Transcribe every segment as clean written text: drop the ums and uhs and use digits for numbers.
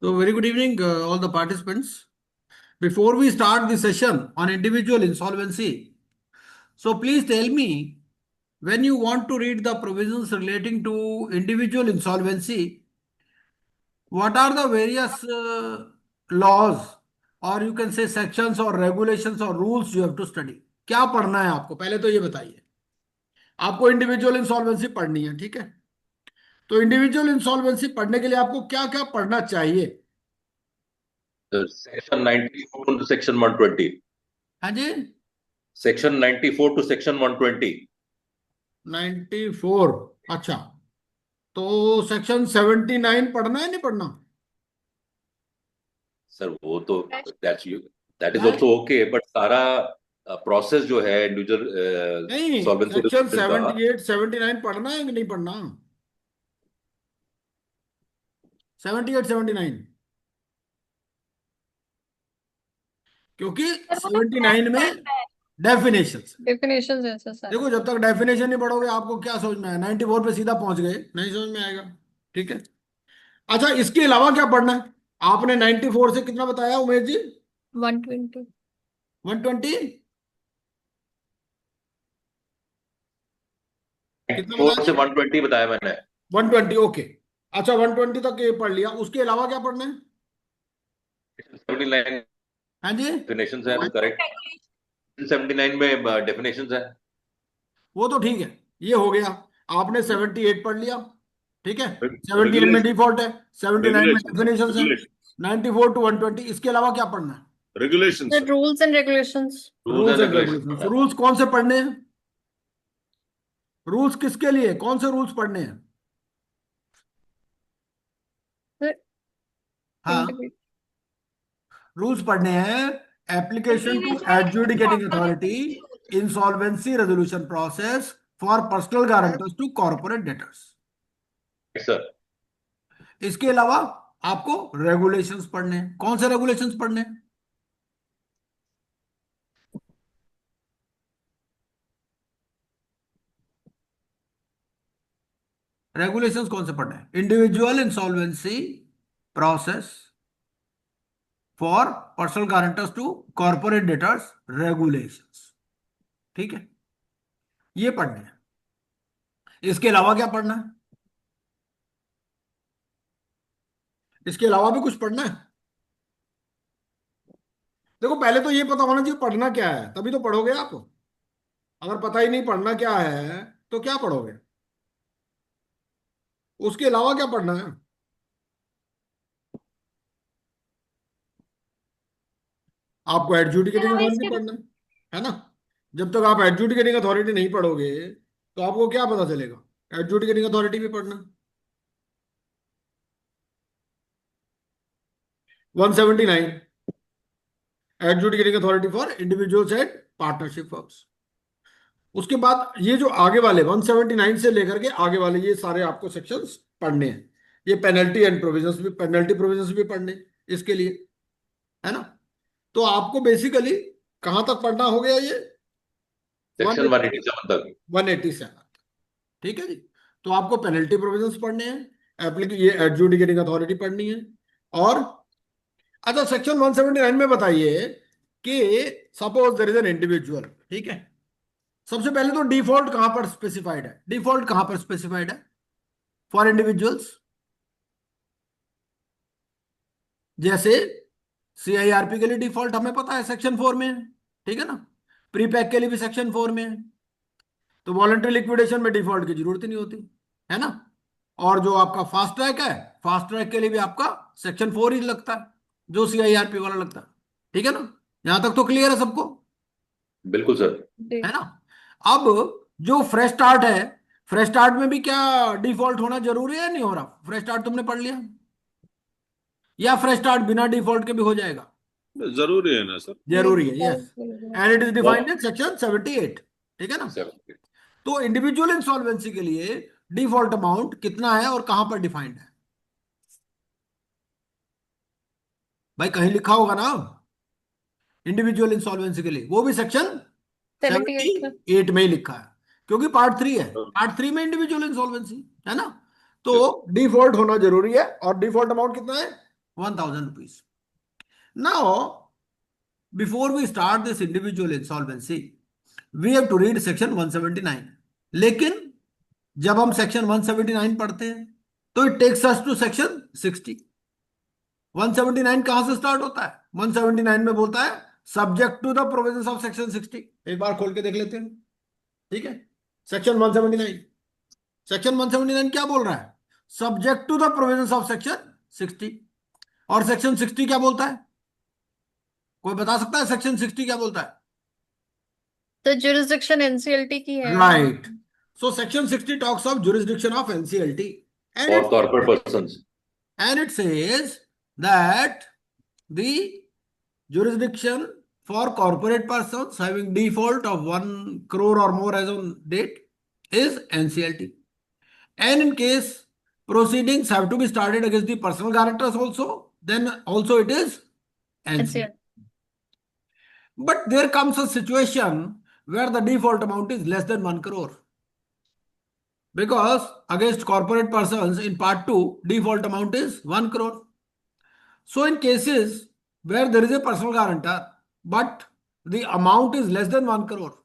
So, very good evening, all the participants. Before we start the session on individual insolvency, so please tell me when you want to read the provisions relating to individual insolvency, what are the various laws or you can say sections or regulations or rules you have to study? क्या पढ़ना है आपको पहले तो ये बताइए। आपको individual insolvency पढ़नी है, ठीक है? तो इंडिविजुअल इंसॉल्वेंसी पढ़ने के लिए आपको क्या क्या पढ़ना चाहिए? Section 94 to Section 120. हाँ जी, Section 94 to Section 120. 94। अच्छा, तो सेक्शन 79 पढ़ना है नहीं पढ़ना? सर वो तो that is है? also okay, but सारा प्रोसेस जो है नहीं, इंडिविजुअल सॉल्वेंसी सेक्शन रेजोल्यूशन का 78 79 पढ़ना है कि नहीं पढ़ना? 78 79, क्योंकि 79 में डेफिनेशंस। डेफिनेशन है सर सारे। देखो, जब तक डेफिनेशन नहीं पढ़ोगे आपको क्या समझ में आया? 94 पे सीधा पहुंच गए, नहीं समझ में आएगा, ठीक है? अच्छा, इसके अलावा क्या पढ़ना है? आपने 94 से कितना बताया उमेश जी? 120। 120 कितना 94 बताया? से 120 बताया मैंने। 120, ओके। अच्छा, 120 तक ये पढ़ लिया, उसके अलावा क्या पढ़ना है? 79 हाँ जी, डेफिनेशंस है, करेक्ट। 79 में डेफिनेशंस है। वो तो ठीक है, ये हो गया। आपने 78 पढ़ लिया, ठीक है? 78 में रेगुलेशन डिफॉल्ट है, 79 में रेगुलेशन डेफिनेशन है, रेगुलेशन 94 टू 120। इसके अलावा क्या पढ़ना है? Regulation sir rules and regulations. Rules rules and and regulation. Regulation. Rules कौन से पढ़ने हैं? रूल्स किसके लिए, कौन से रूल्स पढ़ने हैं? हाँ, रूल्स पढ़ने हैं। Application to adjudicating authority, insolvency resolution process for personal guarantors to corporate debtors. Sir इसके अलावा आपको रेगुलेशंस पढ़ने हैं। कौन से रेगुलेशंस पढ़ने हैं? रेगुलेशंस कौन से पढ़ने हैं? Individual insolvency process for personal guarantors to corporate debtors regulations, ठीक है? ये पढ़ने हैं। इसके अलावा क्या पढ़ना है? इसके अलावा भी कुछ पढ़ना है? देखो, पहले तो ये पता होना चाहिए पढ़ना क्या है, तभी तो पढ़ोगे आप। अगर पता ही नहीं पढ़ना क्या है तो क्या पढ़ोगे? उसके अलावा क्या पढ़ना है? आपको एडजुडिकेटिंग अथॉरिटी पढ़ना है ना? जब तक आप एडजुडिकेटिंग अथॉरिटी नहीं पढ़ोगे तो आपको क्या पता चलेगा? एडजुडिकेटिंग अथॉरिटी भी पढ़ना। 179, adjudicating authority for individuals and partnership firms. उसके बाद ये जो आगे वाले 179 से लेकर के आगे वाले ये सारे आपको सेक्शंस पढ़ने हैं। ये पेनल्टी एंड प्रोविजंस भी, पेनल्टी प्रोविजंस भी पढ़ने इसके लिए, है ना? तो आपको बेसिकली कहां तक पढ़ना हो गया? ये सेक्शन 187 तक। 187, ठीक है जी। तो आपको पेनल्टी प्रोविजंस पढ़ने हैं, ये एडजुडिकेटिंग अथॉरिटी पढ़नी है। और अच्छा, सेक्शन 179 में बताइए कि suppose there is an individual, ठीक है? सबसे पहले तो डिफॉल्ट कहां पर स्पेसिफाइड है? डिफॉल्ट कहां पर स्पेसिफाइड है फॉर इंडिविजुअल्स? जैसे सीआईआरपी के लिए डिफॉल्ट हमें पता है सेक्शन 4 में है, ठीक है ना? प्रीपैक के लिए भी सेक्शन 4 में है। तो वॉलंटरी लिक्विडेशन में डिफॉल्ट की जरूरत ही नहीं होती, है ना? और जो आपका फास्ट ट्रैक है, फास्ट ट्रैक के लिए भी आपका सेक्शन 4 ही लगता है, जो सीआईआरपी वाला लगता है, ठीक है ना? यहां तक तो क्लियर है सबको, बिल्कुल सर। है ना? अब जो फ्रेश स्टार्ट है, फ्रेश स्टार्ट में भी क्या डिफॉल्ट होना जरूरी है? नहीं हो रहा? फ्रेश स्टार्ट तुमने पढ़ लिया, या फ्रेश स्टार्ट बिना डिफॉल्ट के भी हो जाएगा? जरूरी है ना सर। जरूरी है, yes. And it is defined in section 78, ठीक है ना? तो इंडिविजुअल इंसॉल्वेंसी के लिए डिफॉल्ट अमाउंट कितना है और कहां पर डिफाइंड है? भाई कहीं लिखा होगा ना इंडिविजुअल इंसॉल्वेंसी के लिए, वो भी सेक्शन 78 में ही लिखा है, क्योंकि पार्ट 3 है। पार्ट 3 में इंडिविजुअल इंसॉल्वेंसी है ना? तो डिफॉल्ट होना जरूरी है। और डिफॉल्ट अमाउंट कितना है? 1,000 rupees. Now, before we start this individual insolvency, we have to read section 179. लेकिन जब हम सेक्शन 179 पढ़ते हैं तो it takes us to section 60. 179 कहां से स्टार्ट होता है? 179 में बोलता है subject to the provisions of section 60. एक बार खोल के देख लेते हैं. ठीक है, सेक्शन 179. सेक्शन 179 क्या बोल रहा है? Subject to the provisions of section 60. और सेक्शन 60 क्या बोलता है? कोई बता सकता है सेक्शन 60 क्या बोलता है? तो jurisdiction NCLT की है. Right. So section 60 talks of jurisdiction of NCLT. And For it, corporate persons. and it says that the jurisdiction for corporate persons having default of 1 crore or more as on date is NCLT. And in case proceedings have to be started against the personal guarantors also, then also it is NCLT. NCLT. But there comes a situation where the default amount is less than 1 crore. Because against corporate persons in part 2, default amount is 1 crore. So in cases where there is a personal guarantor, but the amount is less than 1 crore,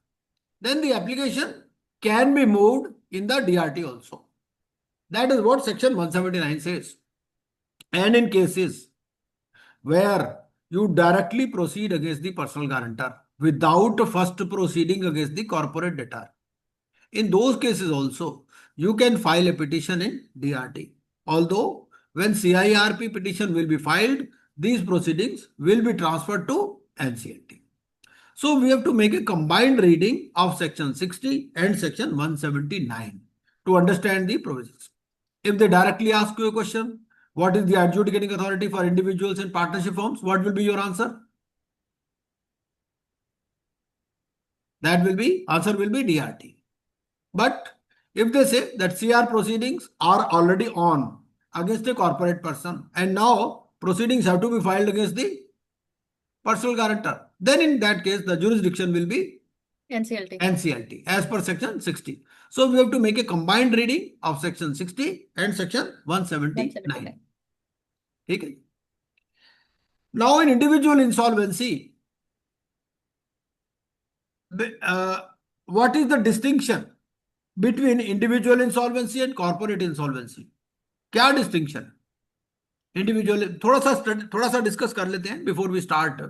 then the application can be moved in the DRT also. That is what section 179 says. And in cases where you directly proceed against the personal guarantor without first proceeding against the corporate debtor, in those cases also, you can file a petition in DRT. Although when CIRP petition will be filed, these proceedings will be transferred to NCLT. So we have to make a combined reading of section 60 and section 179 to understand the provisions. If they directly ask you a question, what is the adjudicating authority for individuals and partnership firms? What will be your answer? Answer will be DRT. But if they say that CR proceedings are already on against a corporate person and now proceedings have to be filed against the personal guarantor, then in that case the jurisdiction will be NCLT as per section 60. So we have to make a combined reading of section 60 and section 179. Okay. Now in individual insolvency, what is the distinction between individual insolvency and corporate insolvency? क्या distinction? Individual थोड़ा सा discuss कर लेते हैं before we start.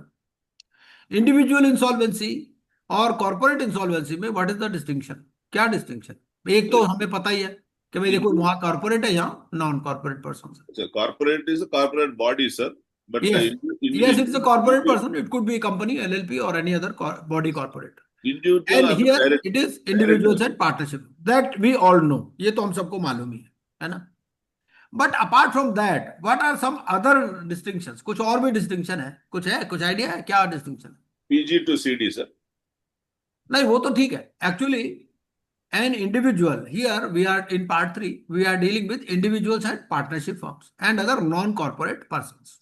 Individual insolvency और corporate insolvency में what is the distinction? क्या distinction? एक तो हमें पता ही है कि भाई देखो वहां कॉर्पोरेट है, यहाँ non corporate person. Corporate is a corporate body, sir. But yes, it's a corporate person. It could be a company, LLP, or any other body corporate. individual And are the here direct- it is individuals and partnership. That we all know. ये तो हम सबको मालूम ही है ना. But apart from that, what are some other distinctions? कुछ और भी distinction है? कुछ idea है क्या distinction? PG to CD, sir. नहीं वो तो ठीक है. Actually, an individual, here we are in part 3, we are dealing with individuals and partnership firms and other non-corporate persons.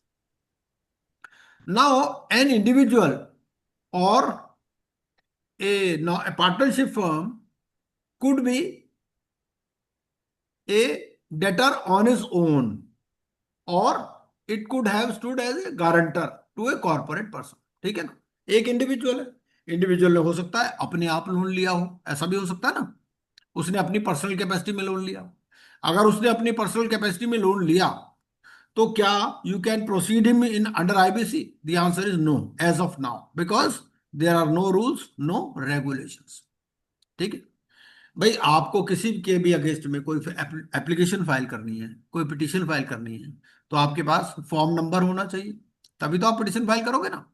Now, an individual or a partnership firm could be a debtor on his own, or it could have stood as a guarantor to a corporate person. ठीक है ना. एक individual है, individual ने हो सकता है अपने आप लोन लिया हो, ऐसा भी हो सकता है ना. उसने अपनी पर्सनल कैपेसिटी में लोन लिया. अगर उसने अपनी पर्सनल कैपेसिटी में लोन लिया तो क्या you can proceed him in under IBC? The answer is no as of now, because there are no rules, no regulations. ठीक है भाई, आपको किसी के भी अगेंस्ट में कोई एप्लीकेशन फाइल करनी है, कोई पिटीशन फाइल करनी है, तो आपके पास फॉर्म नंबर होना चाहिए, तभी तो आप पिटीशन फाइल करोगे ना.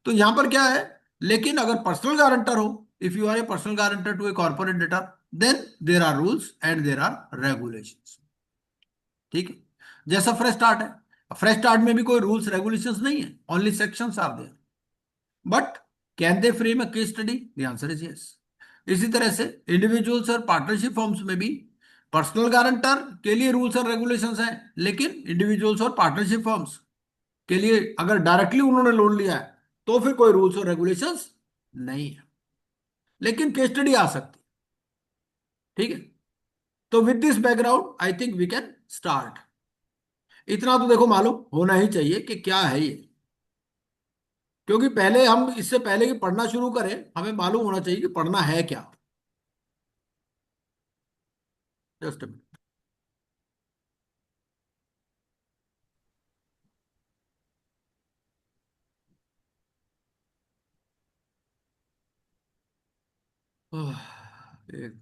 तो यहां पर क्या है, लेकिन अगर पर्सनल गारंटर हो, if you are a personal guarantor to a corporate debtor, then there are rules and there are regulations. ठीक है, जैसा फ्रेश स्टार्ट है, फ्रेश स्टार्ट में भी कोई रूल्स रेगुलेशंस नहीं है, only sections are there. But can they frame a case study? The answer is yes. इसी तरह से इंडिविजुअल्स और पार्टनरशिप फर्म्स में भी पर्सनल गारंटर के लिए रूल्स और रेगुलेशंस हैं, लेकिन इंडिविजुअल्स और पार्टनरशिप फर्म्स के लिए अगर डायरेक्टली उन्होंने लोन लिया है तो फिर कोई रूल्स और रेगुलेशंस नहीं है, लेकिन केस स्टडी आ सकती. ठीक है, तो with this background I think we can start. इतना तो देखो मालूम होना ही चाहिए कि क्या है ये, क्योंकि पहले हम इससे पहले कि पढ़ना शुरू करें हमें मालूम होना चाहिए कि पढ़ना है क्या। जस्ट एक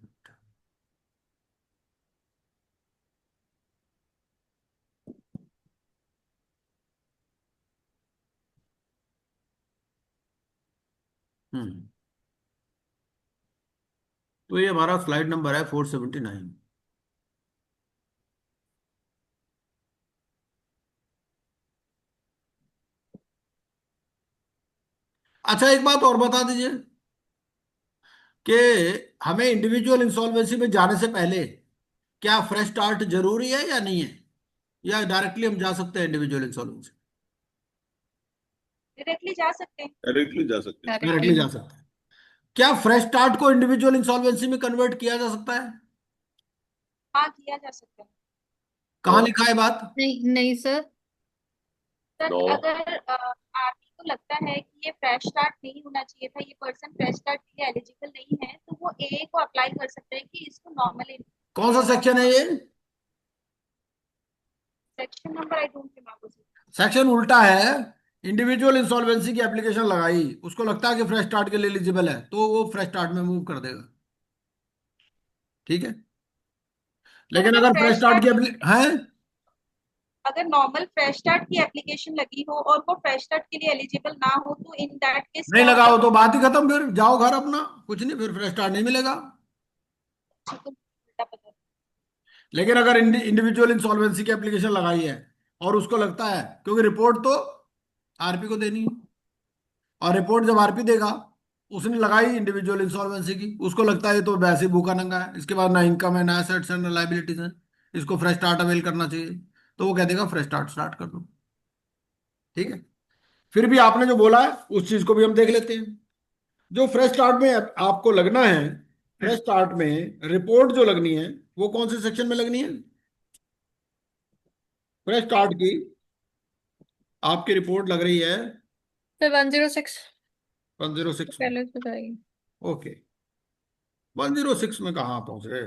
हम्म तो ये हमारा स्लाइड नंबर है 479। अच्छा एक बात और बता दीजिए कि हमें इंडिविजुअल इंसॉल्वेंसी में जाने से पहले क्या फ्रेश स्टार्ट जरूरी है या नहीं है, या डायरेक्टली हम जा सकते हैं इंडिविजुअल इंसॉल्वेंसी? डायरेक्टली जा सकते हैं। डायरेक्टली जा सकते हैं। डायरेक्टली जा सकते हैं। क्या फ्रेश स्टार्ट को इंडिविजुअल इंसॉल्वेंसी में कन्वर्ट किया जा सकता है? हाँ, किया जा सकता है। कहाँ No. लिखा है बात? नहीं नहीं सर। Sir No. अगर आरपी को लगता है कि ये फ्रेश स्टार्ट नहीं होना चाहिए था, ये पर्सन फ्रेश स्टार्ट के लिए एलिजिबल नहीं है, तो वो ए को अप्लाई कर सकते हैं कि इसको नॉर्मल कौन सा सेक्शन है ये? Section number I don't remember. Section उल्टा है। इंडिविजुअल इंसॉल्वेंसी की एप्लीकेशन लगाई, उसको लगता है कि फ्रेश स्टार्ट के लिए एलिजिबल है, तो वो फ्रेश स्टार्ट में मूव कर देगा। ठीक है, लेकिन अगर फ्रेश स्टार्ट की है, अगर नॉर्मल फ्रेश स्टार्ट की एप्लीकेशन लगी हो और वो फ्रेश स्टार्ट के लिए एलिजिबल ना हो, तो इन दैट केस नहीं लगाओ तो बात ही खत्म, फिर जाओ घर अपना, कुछ नहीं, फिर फ्रेश स्टार्ट नहीं मिलेगा। लेकिन अगर इंडिविजुअल इंसॉल्वेंसी की एप्लीकेशन लगाई है और उसको लगता है, क्योंकि रिपोर्ट तो आरपी को देनी है, और रिपोर्ट जब आरपी देगा, उसने लगाई इंडिविजुअल इंसॉल्वेंसी की, उसको लगता है ये तो वैसे ही भूखा नंगा है, इसके बाद ना इनकम है ना एसेट्स है ना लाइबिलिटीज है, इसको फ्रेश स्टार्ट अवेल करना चाहिए, तो वो कह देगा फ्रेश स्टार्ट स्टार्ट कर दो। ठीक है, फिर भी आपने जो बोला है उस चीज को भी हम देख लेते हैं। जो फ्रेश स्टार्ट में आपको लगना है, फ्रेश स्टार्ट में रिपोर्ट जो लगनी है वो कौन से सेक्शन में लगनी है? फ्रेश स्टार्ट की आपकी रिपोर्ट लग रही है सर 106 106 में। पहले से बताइए। ओके, 106 में कहाँ पहुंच रहे?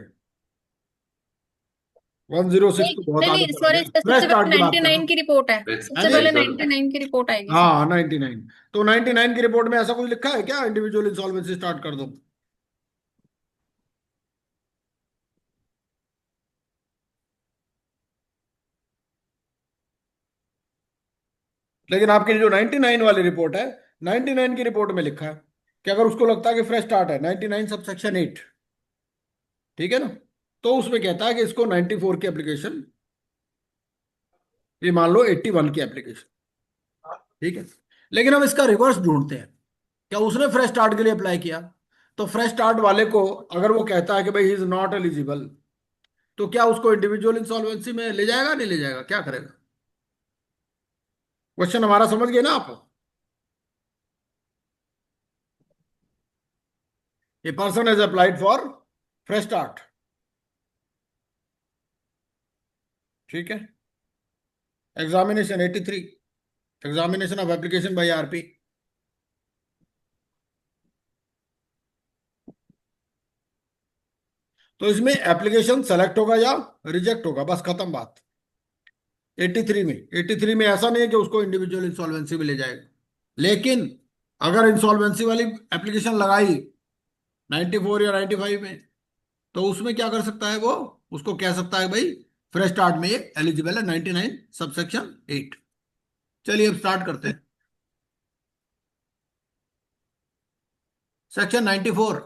106 नहीं तो बहुत आगे नहीं चला सॉरी, गया, सबसे फ्रेश पहले स्टार्ट की बात कर रहा 99 हूँ। की रिपोर्ट है। Yes. सबसे अरे पहले Yes, sir. 99 की रिपोर्ट आएगी सर। हाँ 99, तो 99 की रिपोर्ट में ऐसा कुछ लिखा है क्या इंडिविजुअल इंसॉल्वेंसी स्टार्ट कर दो? लेकिन आपकी जो 99 वाली रिपोर्ट है, 99 की रिपोर्ट में लिखा है कि अगर उसको लगता है कि फ्रेश स्टार्ट है 99 सबसेक्शन 8, ठीक है ना, तो उसमें कहता है कि इसको 94 की एप्लीकेशन, ये मान लो 81 की एप्लीकेशन, ठीक है। लेकिन हम इसका रिवर्स ढूंढते हैं, क्या उसने फ्रेश स्टार्ट के लिए अप्लाई किया, तो फ्रेश स्टार्ट वाले को अगर वो कहता है कि भाई ही इज नॉट एलिजिबल, तो क्या उसको इंडिविजुअल इंसॉल्वेंसी में ले जाएगा नहीं ले जाएगा, क्या करेगा? क्वेश्चन हमारा समझ गए ना आप? A person has applied for fresh start, ठीक है, examination 83, examination of application by RP. तो इसमें एप्लीकेशन सेलेक्ट होगा या रिजेक्ट होगा, बस खत्म बात। 83 में ऐसा नहीं है कि उसको इंडिविजुअल इंसॉल्वेंसी में ले जाएगा, लेकिन अगर इंसॉल्वेंसी वाली एप्लीकेशन लगाई 94 या 95 में, तो उसमें क्या कर सकता है वो, उसको कह सकता है भाई फ्रेश स्टार्ट में ये एलिजिबल है 99 सबसेक्शन 8। चलिए अब स्टार्ट करते हैं। सेक्शन 94,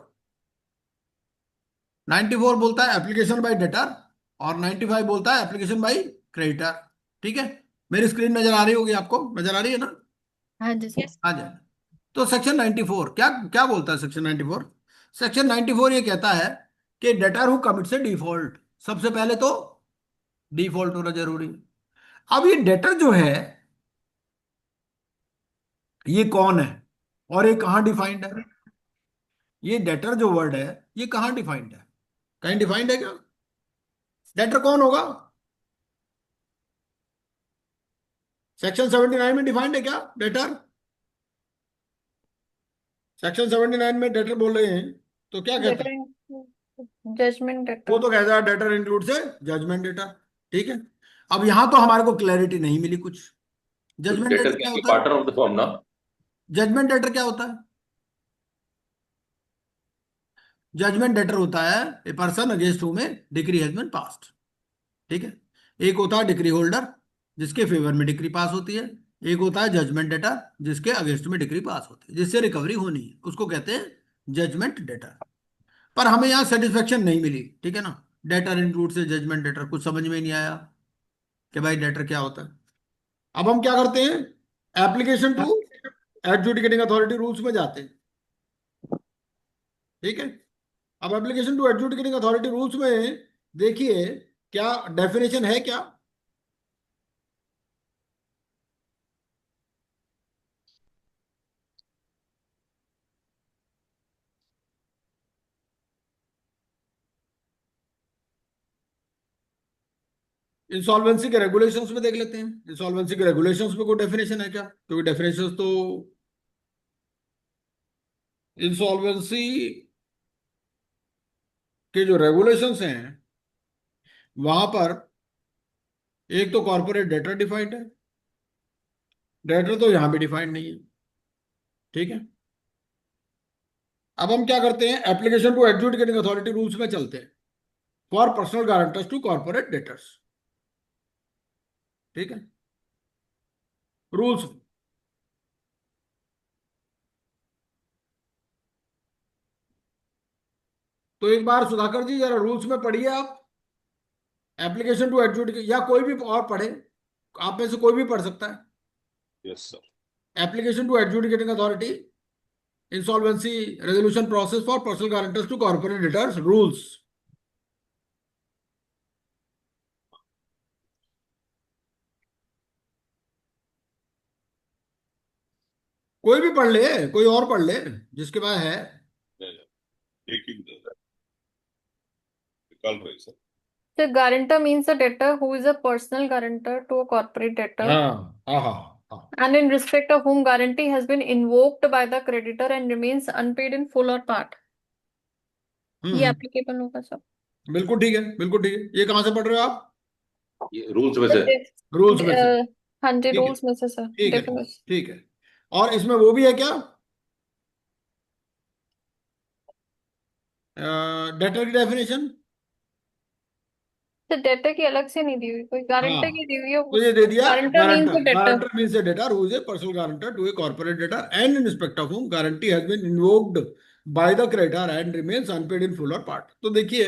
94 बोलता है एप्लीकेशन बाय डेटर, और 95 बोलता है एप्लीकेशन बाय क्रेडिटर। ठीक है, मेरी स्क्रीन नजर आ रही होगी आपको, नजर आ रही है ना? हाँ जी सर। यस। आ जाए। तो सेक्शन 94 क्या क्या बोलता है? सेक्शन 94, सेक्शन 94 ये कहता है कि debtor who commits A default, सबसे पहले तो डिफॉल्ट होना जरूरी है। अब ये डेटर जो है ये कौन है और ये कहाँ डिफाइंड है? ये डेटर जो वर्ड है ये कहाँ डिफाइंड है? कहीं डिफाइंड है क्या? डेटर कौन होगा? सेक्शन 79 में डिफाइंड है क्या डेटर? सेक्शन 79 में डेटर बोल रहे हैं तो क्या कहता है? जजमेंट वो डेटर। तो कहता है डेटर इंक्लूड से जजमेंट डेटर। ठीक है, अब यहां तो हमारे को क्लैरिटी नहीं मिली कुछ। जजमेंट डेटर डेटर क्या कैन बी होता है? पार्ट ऑफ द फॉर्म ना. जजमेंट डेटर क्या होता है? जजमेंट डेटर होता है a person against whom a decree has been passed. ठीक है, एक होता है डिक्री होल्डर जिसके फेवर में डिक्री पास होती है, एक होता है जजमेंट डेटर जिसके अगेंस्ट में डिक्री पास होती है, जिससे रिकवरी होनी है, उसको कहते हैं जजमेंट डेटर। पर हमें यहाँ सेटिस्फेक्शन नहीं मिली। ठीक है ना, डेटर इंक्लूड से जजमेंट डेटर कुछ समझ में नहीं आया कि भाई डेटर क्या होता है। अब हम क्या करते हैं, application to adjudicating authority rules में जाते हैं। ठीक है, अब application to adjudicating authority rules में देखिए क्या डेफिनेशन है क्या। इंसॉल्वेंसी के रेगुलेशंस में देख लेते हैं, इंसॉल्वेंसी के रेगुलेशंस में कोई डेफिनेशन है क्या, क्योंकि डेफिनेशंस तो इंसॉल्वेंसी के जो रेगुलेशंस हैं वहां पर एक तो कॉर्पोरेट डेटर डिफाइंड है, डेटर तो यहां भी डिफाइंड नहीं है। ठीक है, अब हम क्या करते हैं, application to adjudicating authority rules में चलते हैं for personal guarantors to corporate debtors. ठीक है, रूल्स तो एक बार सुधाकर जी जरा रूल्स में पढ़िए आप, एप्लीकेशन टू एडजुडिकेट, या कोई भी और पढ़े, आप में से कोई भी पढ़ सकता है। Yes, sir. Application to adjudicating authority insolvency resolution process for personal guarantors to corporate debtors rules. कोई भी पढ़ ले, कोई और पढ़ ले जिसके पास है। Yeah, yeah. Taking the recall right, sir. The guarantor means a debtor who is a personal guarantor to a corporate debtor हाँ हाँ हाँ, and in respect of whom guarantee has been invoked by the creditor and remains unpaid in full or part. ये हम्म, applicable होगा सब। बिल्कुल ठीक है, बिल्कुल ठीक है। ये कहाँ से पढ़ रहे हो आप? ये रूल्स में से. रूल्स में से। हाँ जी, ठीक है, रूल्स में से सर, ठीक है, डेफिनेशन। ठीक है। और इसमें वो भी है क्या, डेटर की डेफिनेशन? तो डेटर की अलग से नहीं दी हुई, कोई गारंटर की हाँ, दी हुई है। तो ये दे दिया, guarantor means guarantor, a debtor. Guarantor means a debtor who is a personal guarantor to a corporate debtor and in respect of whom guarantee has been invoked by the creditor and remains unpaid in full और part. तो देखिए,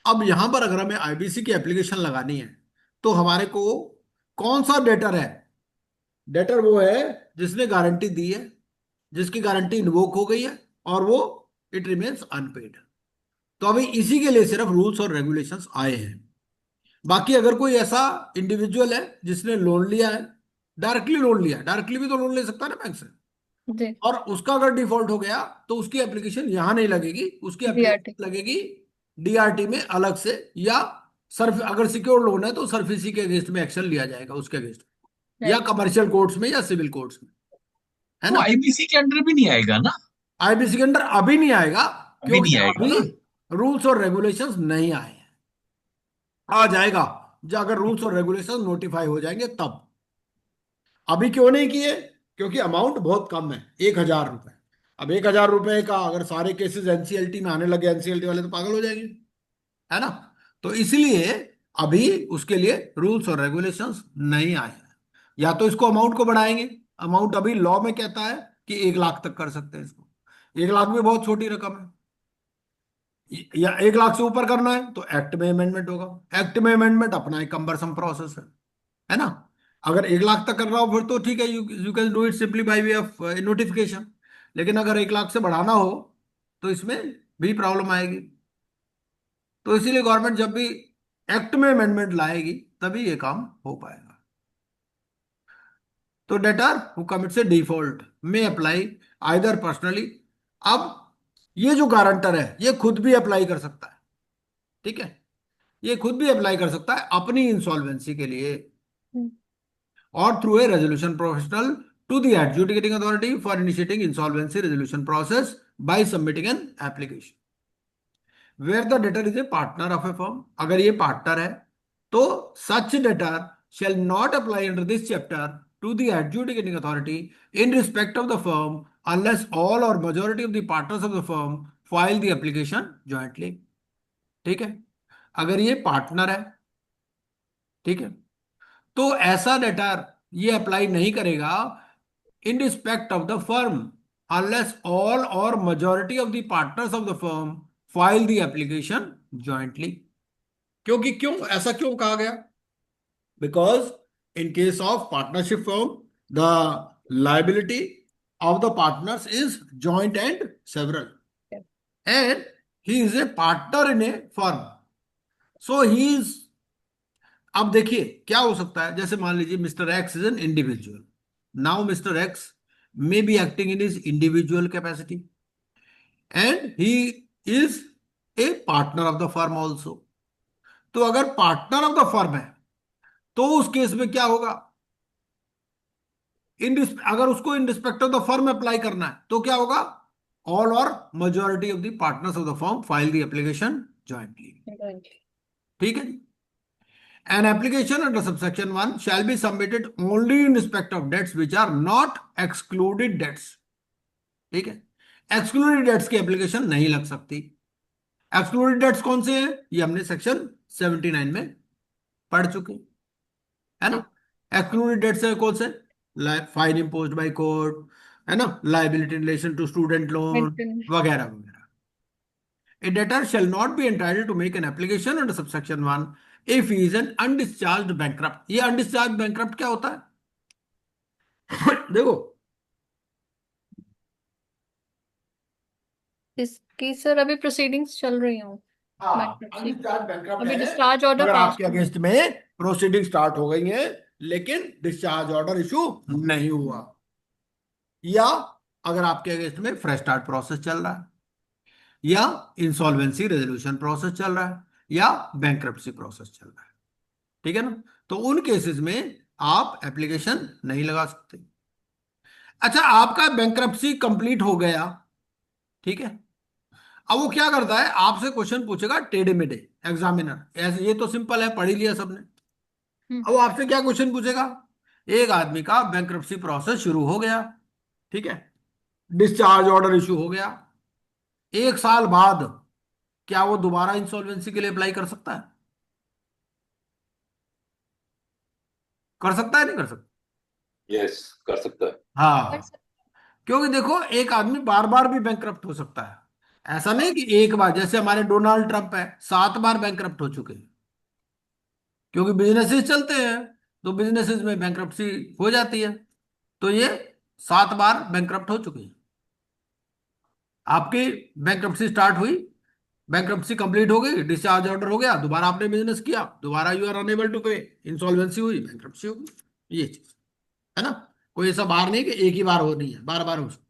अब यहां पर अगर हमें IBC की application लगानी है तो हमारे को कौन सा डेटर है? डेटर वो है जिसने गारंटी दी है, जिसकी गारंटी इन्वोक हो गई है और वो इट रिमेन्स अनपेड। तो अभी इसी के लिए सिर्फ रूल्स और रेगुलेशंस आए हैं। बाकी अगर कोई ऐसा इंडिविजुअल है जिसने लोन लिया है, डायरेक्टली लोन लिया, डायरेक्टली भी तो लोन ले सकता है ना बैंक से, जी, और उसका अगर डिफॉल्ट हो गया तो उसकी एप्लीकेशन यहां नहीं लगेगी, उसकी डीआरटी। एप्लीकेशन लगेगी डीआरटी में अलग से, या सर्फ अगर सिक्योर लोन है तो सर्फिसी के अगेंस्ट में एक्शन लिया जाएगा उसके अगेंस्ट, या राइट। कमर्शियल कोर्ट्स में या सिविल कोर्ट्स में, है तो ना। आईबीसी के अंडर भी नहीं आएगा ना? आईबीसी के अंदर अभी नहीं आएगा अभी क्योंकि नहीं आएगा अभी ना? रूल्स और रेगुलेशंस नहीं आए हैं। आ जाएगा जब अगर रूल्स और रेगुलेशंस नोटिफाई हो जाएंगे तब। अभी क्यों नहीं किए? क्योंकि अमाउंट बहुत कम है, 1,000 रुपए। अब 1,000 रुपए का अगर सारे केसेस एनसीएलटी में आने लगे, एनसीएलटी वाले तो पागल हो जाएंगे, है ना। तो इसलिए अभी उसके लिए रूल्स और रेगुलेशंस नहीं आए हैं। या तो इसको अमाउंट को बढ़ाएंगे, अमाउंट अभी लॉ में कहता है कि 1 लाख तक कर सकते हैं इसको, 1 लाख भी बहुत छोटी रकम है। या 1 लाख से ऊपर करना है तो एक्ट में अमेंडमेंट होगा, एक्ट में अमेंडमेंट अपना एक कम्बरसम प्रोसेस है ना। अगर 1 लाख तक कर रहा हो फिर तो ठीक है, you can do it simply by way of notification. लेकिन अगर 1 लाख से बढ़ाना हो तो इसमें भी प्रॉब्लम आएगी। तो इसीलिए गवर्नमेंट जब भी एक्ट में अमेंडमेंट लाएगी तभी ये काम हो पाएगा। तो debtor who commits A default में अप्लाई आइदर पर्सनली। अब ये जो गारंटर है ये खुद भी अप्लाई कर सकता है। ठीक है, ये खुद भी अप्लाई कर सकता है अपनी इंसॉल्वेंसी के लिए। or through a resolution professional to the adjudicating authority for initiating insolvency resolution process by submitting an application. Where the debtor is a partner of a firm, अगर ये partner है तो such debtor shall not apply under this chapter to the adjudicating authority in respect of the firm unless all or majority of the partners of the firm file the application jointly. ठीक है, अगर ये partner है, ठीक है, तो ऐसा debtor ये अप्लाई नहीं करेगा इन respect of the firm unless all और majority of the partners of the firm file the application jointly. क्योंकि क्यों ऐसा क्यों कहा गया? Because in case of partnership firm, the liability of the partners is joint and several. Yeah. And he is a partner in a firm. So he is, अब देखिए क्या हो सकता है, जैसे मान लीजिए mister x is an individual. Now mister x may be acting in his individual capacity and he is a partner of the firm also. तो अगर पार्टनर ऑफ द फर्म है तो उस केस में क्या होगा? अगर उसको इन respect of the firm apply करना है तो क्या होगा? ऑल और majority of the partners of the firm file the application jointly. ठीक है जी. An application under subsection 1 shall be submitted only in respect of debts which are not excluded debts. ठीक है, excluded debts की application नहीं लग सकती. excluded debts कौन से हैं? ये हमने सेक्शन 79 में पढ़ चुके हैं, है ना. excluded debts है कौन से? फाइन imposed by court, है ना, liability in relation to student loan वगैरह वगैरह. A debtor shall not be entitled to make an application under subsection 1 if he is an undischarged bankrupt. ये undischarged bankrupt क्या होता है? देखो इसकी सर अभी प्रोसीडिंग्स चल रही हूँ. Bankruptcy. अनडिस्चार्ज बैंकरप्ट अभी है डिस्चार्ज ऑर्डर अगर पास आपके अगेंस्ट में प्रोसीडिंग स्टार्ट हो गई है लेकिन डिस्चार्ज ऑर्डर इशू नहीं हुआ, या अगर आपके अगेंस्ट में फ्रेश स्टार्ट प्रोसेस चल रहा है, या इंसॉल्वेंसी रेजोल्यूशन प्रोसेस चल रहा है, या बैंकरप्सी प्रोसेस चल रहा है. ठीक है ना, तो उन केसेस में आप एप्लीकेशन नहीं लगा सकते. अच्छा, आपका बैंकरप्सी कंप्लीट हो गया, ठीक है, अब वो क्या करता है, आपसे क्वेश्चन पूछेगा टेढ़े मेढ़े. एग्जामिनर ऐसे, ये तो सिंपल है, पढ़ ही लिया सबने. अब वो आपसे क्या क्वेश्चन पूछेगा? एक आदमी का बैंकरप्सी प्रोसेस शुरू हो गया, ठीक है, डिस्चार्ज ऑर्डर इशू हो गया, 1 साल बाद क्या वो दोबारा इंसॉल्वेंसी के लिए अप्लाई कर सकता है? कर सकता है, नहीं कर सकता? यस, कर सकता है. हाँ, क्योंकि देखो एक आदमी बार बार भी बैंकरप्ट हो सकता है. ऐसा नहीं कि एक बार, जैसे हमारे डोनाल्ड ट्रंप है 7 बार बैंकरप्ट हो चुके हैं, क्योंकि बिजनेसेस चलते हैं तो बिजनेसेस में बैंकरप्सी हो जाती है. तो ये 7 बार बैंकरप्ट हो चुके हैं. आपकी बैंकरप्सी स्टार्ट हुई, बैंकरप्सी कंप्लीट हो गई, डिस्चार्ज ऑर्डर हो गया, दोबारा आपने बिजनेस किया, दोबारा यू आर अनेबल टू पे, इंसॉल्वेंसी हुई, बैंकरप्सी हो गई. ये चीज है ना, कोई ऐसा बार नहीं कि एक ही बार हो रही है, बार बार हो सकती.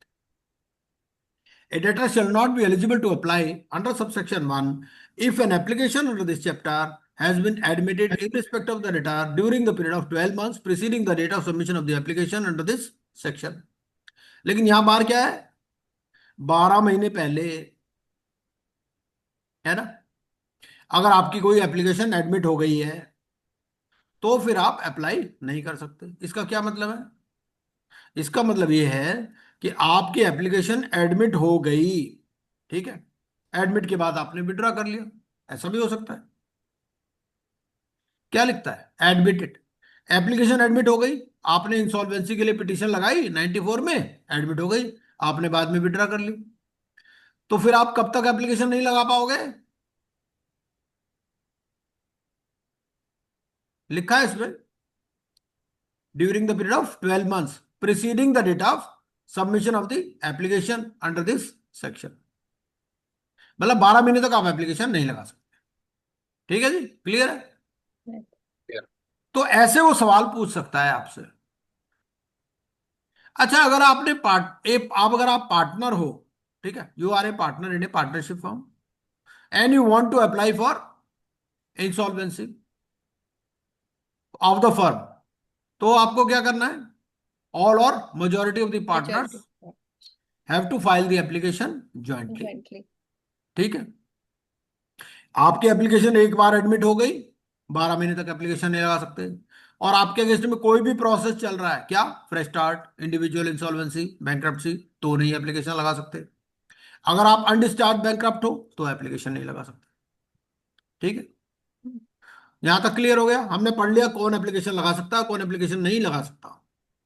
A debtor shall not be eligible to apply under subsection 1 if an application under this chapter has been admitted in respect of the debtor during the period of 12 months preceding the date of submission of the application under this section. लेकिन यहां बार क्या है? 12 महीने पहले, है ना. अगर आपकी कोई एप्लीकेशन एडमिट हो गई है तो फिर आप अप्लाई नहीं कर सकते. इसका क्या मतलब है? इसका मतलब ये है कि आपकी एप्लीकेशन एडमिट हो गई, ठीक है, एडमिट के बाद आपने विड्रॉ कर लिया, ऐसा भी हो सकता है. क्या लिखता है? एडमिटेड. एप्लीकेशन एडमिट हो गई, आपने इंसॉल्वेंसी के लिए पिटीशन लगाई 94 में, एडमिट हो गई, आपने बाद में विड्रॉ कर ली, तो फिर आप कब तक एप्लीकेशन नहीं लगा पाओगे? लिखा है इसमें during the period of 12 months preceding the date of submission of the application under this section. मतलब 12 महीने तक आप एप्लीकेशन नहीं लगा सकते. ठीक है जी, क्लियर है? तो ऐसे वो सवाल पूछ सकता है आपसे. अच्छा, अगर आपने अगर आप पार्टनर हो, ठीक है, you are a partner in a partnership firm and you want to apply for insolvency of the firm, तो आपको क्या करना है, ऑल और majority of the partners Majority. have to file the application jointly. Jointly. ठीक है, आपकी application एक बार एडमिट हो गई, 12 महीने तक एप्लीकेशन नहीं लगा सकते। और आपके अगेंस्ट में कोई भी प्रोसेस चल रहा है, क्या, fresh start, individual insolvency, bankruptcy, तो नहीं एप्लीकेशन लगा सकते। अगर आप अनडिस्चार्ज बैंक्रप्ट हो तो एप्लीकेशन नहीं लगा सकते। ठीक है, यहां तक क्लियर हो गया। हमने पढ़ लिया कौन एप्लीकेशन लगा सकता है, कौन एप्लीकेशन नहीं लगा सकता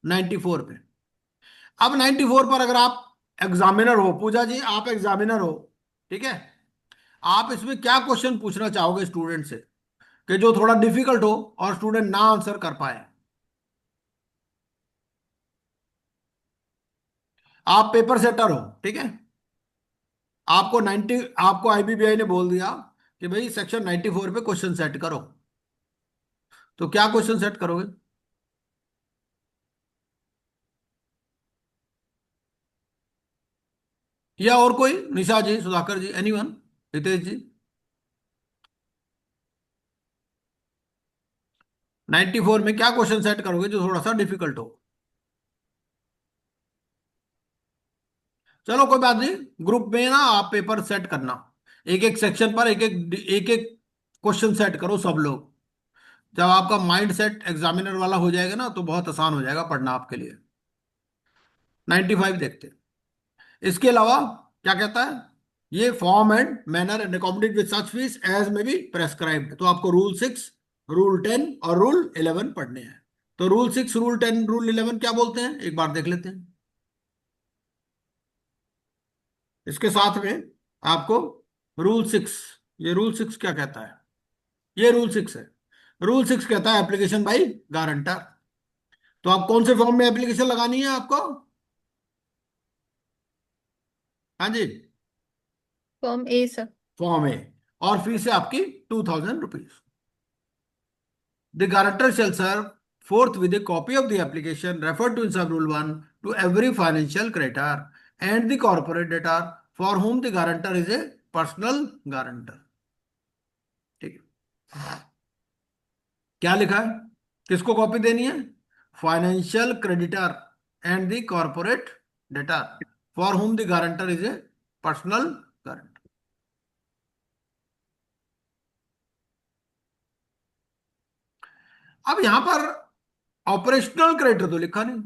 94 पे। अब 94 पर अगर आप एग्जामिनर हो, पूजा जी आप एग्जामिनर हो, ठीक है, आप इसमें क्या क्वेश्चन पूछना चाहोगे स्टूडेंट से कि जो थोड़ा डिफिकल्ट हो और स्टूडेंट ना आंसर कर पाए। आप पेपर सेटर हो, ठीक है, आपको आईबीबीआई ने बोल दिया कि भाई सेक्शन 94 पे क्वेश्चन सेट करो, तो क्या क्वेश्चन सेट करोगे? या और कोई, निशा जी, सुधाकर जी, एनीवन, हितेश जी? 94 में क्या क्वेश्चन सेट करोगे जो थोड़ा सा डिफिकल्ट हो? चलो कोई बात नहीं, ग्रुप में ना आप पेपर सेट करना, एक एक सेक्शन पर एक एक क्वेश्चन सेट करो सब लोग। जब आपका माइंड सेट एग्जामिनर वाला हो जाएगा ना तो बहुत आसान हो जाएगा पढ़ना आपके लिए। 95 देखते हैं। इसके अलावा क्या कहता है, ये form and manner and accommodate with such fees as may be prescribed, तो आपको रूल 6, रूल 10 और रूल 11 पढ़ने हैं। तो रूल 6, रूल 10, रूल 11 क्या बोलते हैं, एक बार देख लेते हैं। इसके साथ में आपको रूल 6, ये रूल 6 क्या कहता है, ये रूल 6 है। रूल 6 कहता है एप्लीकेशन बाई गारंटर। तो आप कौन से फॉर्म में एप्लीकेशन लगानी है आपको? हाँ जी, Form A, sir. Form A, और फीस है आपकी 2000 rupees. The guarantor shall serve forthwith a copy of the application referred to in sub rule 1 to every financial creditor and the corporate debtor for whom the guarantor is a personal guarantor। ठीक है, क्या लिखा है, किसको copy देनी है? Financial creditor and the corporate debtor for whom the guarantor is a personal guarantor. अब यहां पर ऑपरेशनल क्रेडिटर तो लिखा नहीं,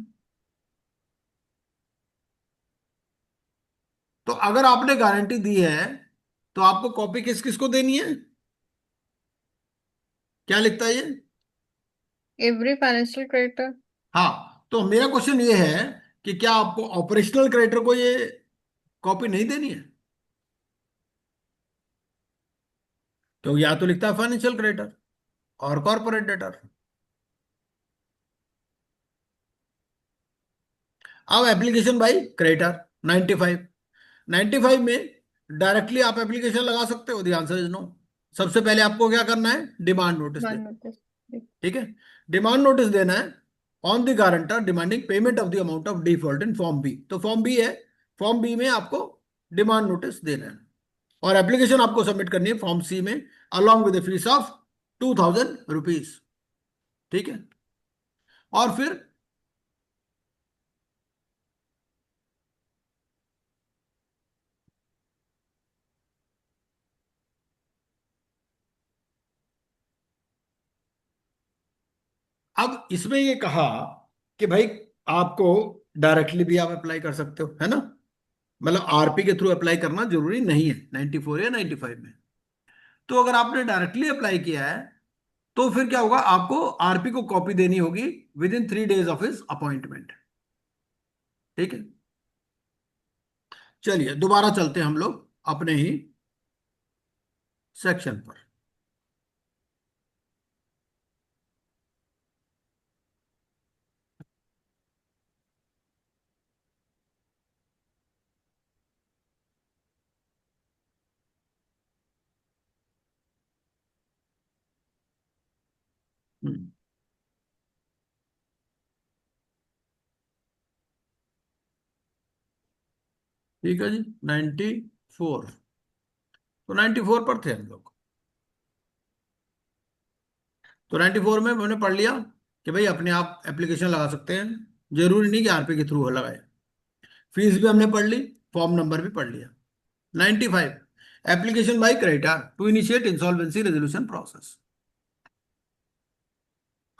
तो अगर आपने गारंटी दी है तो आपको कॉपी किस किस को देनी है? क्या लिखता है ये? Every financial creditor. हाँ, तो मेरा क्वेश्चन ये है कि क्या आपको ऑपरेशनल क्रेडिटर को ये कॉपी नहीं देनी है? तो या तो लिखता है फाइनेंशियल क्रेडिटर और कॉर्पोरेट डेटर। अब एप्लीकेशन बाई क्रेडिटर 95, 95 में डायरेक्टली आप एप्लीकेशन लगा सकते हो, द आंसर इज नो। सबसे पहले आपको क्या करना है, डिमांड नोटिस One देना। notice. ठीक है, डिमांड नोटिस देना है on the guarantor demanding payment of the amount of default in form B. तो फॉर्म बी है, फॉर्म बी में आपको डिमांड नोटिस देना है और एप्लीकेशन आपको सबमिट करनी है फॉर्म सी में along with fees of 2000 rupees. ठीक है, और फिर अब इसमें ये कहा कि भाई आपको डायरेक्टली भी आप अप्लाई कर सकते हो, है ना, मतलब आरपी के थ्रू अप्लाई करना जरूरी नहीं है 94 या 95 में। तो अगर आपने डायरेक्टली अप्लाई किया है तो फिर क्या होगा, आपको आरपी को कॉपी देनी होगी with in 3 days of his appointment. ठीक है, चलिए दोबारा चलते हैं हम लोग अपने ही सेक्शन पर। हम्म, ठीक है जी, 94, तो 94 पर थे हम लोग। तो 94 में हमने पढ़ लिया कि भाई अपने आप एप्लीकेशन लगा सकते हैं, जरूरी नहीं कि आरपी के थ्रू लगाए। फीस भी हमने पढ़ ली, फॉर्म नंबर भी पढ़ लिया। 95, application by creditor to initiate insolvency resolution process.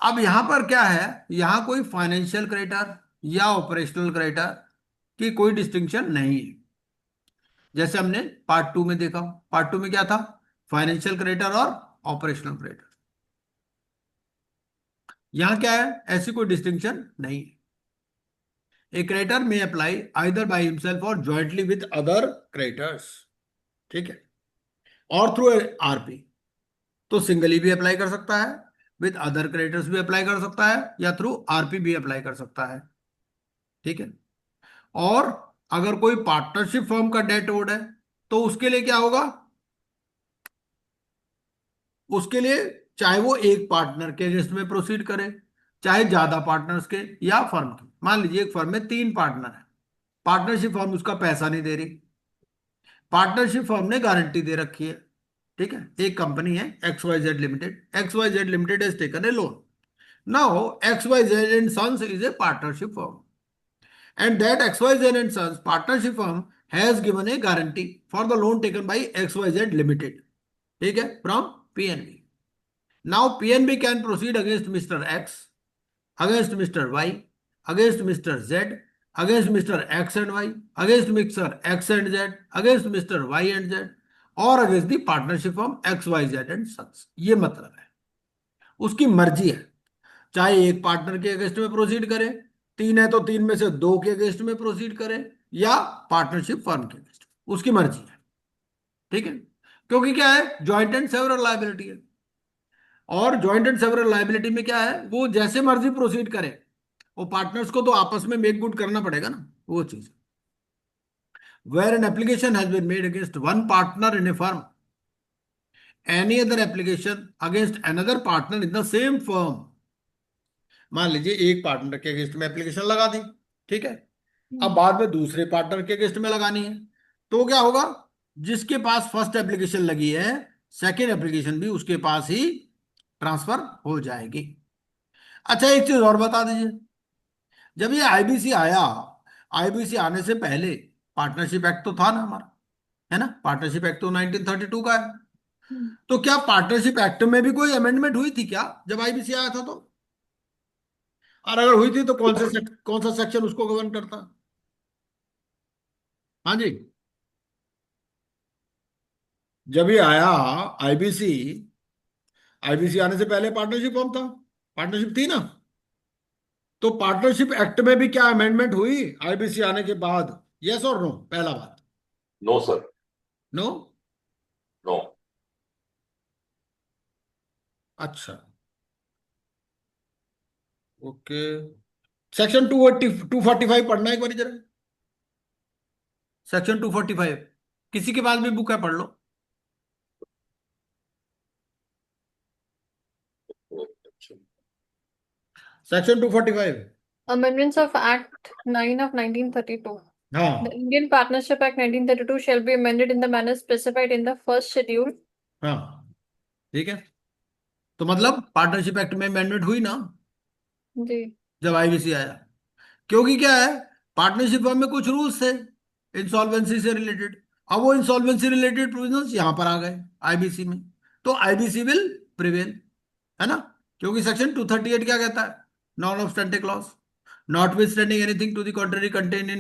अब यहां पर क्या है, यहां कोई फाइनेंशियल क्रेडिटर या ऑपरेशनल क्रेडिटर की कोई डिस्टिंक्शन नहीं है। जैसे हमने पार्ट 2 में देखा, पार्ट 2 में क्या था, फाइनेंशियल क्रेडिटर और ऑपरेशनल क्रेडिटर। यहां क्या है, ऐसी कोई डिस्टिंक्शन नहीं है। ए क्रेडिटर में अप्लाई आइदर बाय हिमसेल्फ और जॉइंटली विद अदर क्रेडिटर्स, ठीक है, और थ्रू आरपी। तो सिंगली भी अप्लाई कर सकता है, विद अदर क्रेडिटर्स भी अप्लाई कर सकता है, या थ्रू आरपी भी अप्लाई कर सकता है, ठीक है। और अगर कोई पार्टनरशिप फर्म का डेट ओड है तो उसके लिए क्या होगा, उसके लिए चाहे वो एक पार्टनर के अगेंस्ट में प्रोसीड करे, चाहे ज्यादा पार्टनर्स के या फर्म के। मान लीजिए एक फर्म में 3 पार्टनर है, पार्टनरशिप फर्म उसका पैसा नहीं दे रही, पार्टनरशिप फर्म ने गारंटी दे रखी है, ठीक है। एक कंपनी है XYZ limited, XYZ limited has taken a loan. Now XYZ and sons is a partnership firm and that XYZ and Sons partnership firm has given a guarantee for the loan taken by XYZ Limited, ठीक है, from PNB. Now PNB can proceed against Mr. X, against Mr. Y, against Mr. Z, against Mr. X and Y, against Mr. X and Z, against Mr. Y and Z, और against the partnership firm XYZ and Sons। ये मतलब है, उसकी मर्जी है, चाहे एक partner के अगेंस्ट में प्रोसीड करे, 3 है तो 3 में से 2 के अगेंस्ट में प्रोसीड करे, या पार्टनरशिप फर्म के अगेंस्ट, उसकी मर्जी है, ठीक है। क्योंकि क्या है, ज्वाइंट एंड सेवरल लायबिलिटी है, और ज्वाइंट एंड सेवरल लायबिलिटी में क्या है, वो जैसे मर्जी प्रोसीड करे, वो पार्टनर्स को तो आपस में मेक गुड करना पड़ेगा ना, वो चीज। Where an application has been made against one partner in a firm, any other application against another partner in the same firm. मान लीजिए एक पार्टनर के अगेंस्ट में एप्लीकेशन लगा दी, ठीक है, अब बाद में दूसरे पार्टनर के अगेंस्ट में लगानी है, तो क्या होगा, जिसके पास फर्स्ट एप्लीकेशन लगी है सेकेंड एप्लीकेशन भी उसके पास ही ट्रांसफर हो जाएगी। अच्छा एक चीज और बता दीजिए, जब ये आईबीसी आया, आईबीसी आने से पहले पार्टनरशिप एक्ट तो था ना हमारा, है ना, पार्टनरशिप एक्ट तो 1932 का है। तो क्या पार्टनरशिप एक्ट में भी कोई अमेंडमेंट हुई थी क्या जब आईबीसी आया था तो? और अगर हुई थी तो कौन सा सेक्शन उसको गवर्न करता? हाँ जी, जब ये आया आईबीसी, आईबीसी आने से पहले पार्टनरशिप फॉर्म था, पार्टनरशिप थी ना, तो पार्टनरशिप एक्ट में भी क्या अमेंडमेंट हुई आईबीसी आने के बाद? यस और नो? पहला बात, नो सर, नो। नो। अच्छा, ओके, सेक्शन 245 पढ़ना एक बार जरा, सेक्शन 245, किसी के पास भी बुक है पढ़ लो। Section 245, Amendments of Act 9 of 1932. हाँ The Indian Partnership Act 1932 shall be amended in the manner specified in the first schedule. हाँ, ठीक है, तो मतलब पार्टनरशिप एक्ट में अमेंडमेंट हुई ना जी। जब आईबीसी आया, क्योंकि क्या है, पार्टनरशिप फर्म में कुछ रूल्स थे इंसॉल्वेंसी से रिलेटेड, अब वो इंसॉल्वेंसी रिलेटेड प्रोविजंस यहां पर आ गए आईबीसी में, तो आईबीसी विल प्रिवेल, है ना, क्योंकि सेक्शन 238 क्या कहता है, non obstante clause, notwithstanding anything to the contrary contain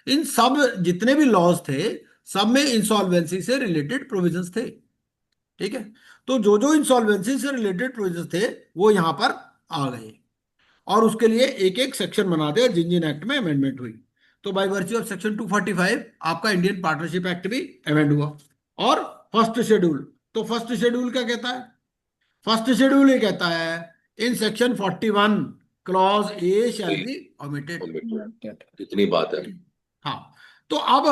in सब जितने भी लॉज थे सब में इंसॉल्वेंसी से रिलेटेड प्रोविजंस थे, ठीक है। तो जो जो इंसॉल्वेंसी से रिलेटेड प्रोविजंस थे वो यहां पर आ गए, और उसके लिए एक एक सेक्शन बना दिया जिन जिन एक्ट में अमेंडमेंट हुई। तो बाय वर्च्यू ऑफ सेक्शन 245 आपका इंडियन पार्टनरशिप एक्ट भी अमेंड हुआ। और फर्स्ट शेड्यूल, तो फर्स्ट शेड्यूल क्या कहता है? फर्स्ट शेड्यूल ये कहता है in section 41 clause A shall be omitted. इतनी बात है। हाँ, तो अब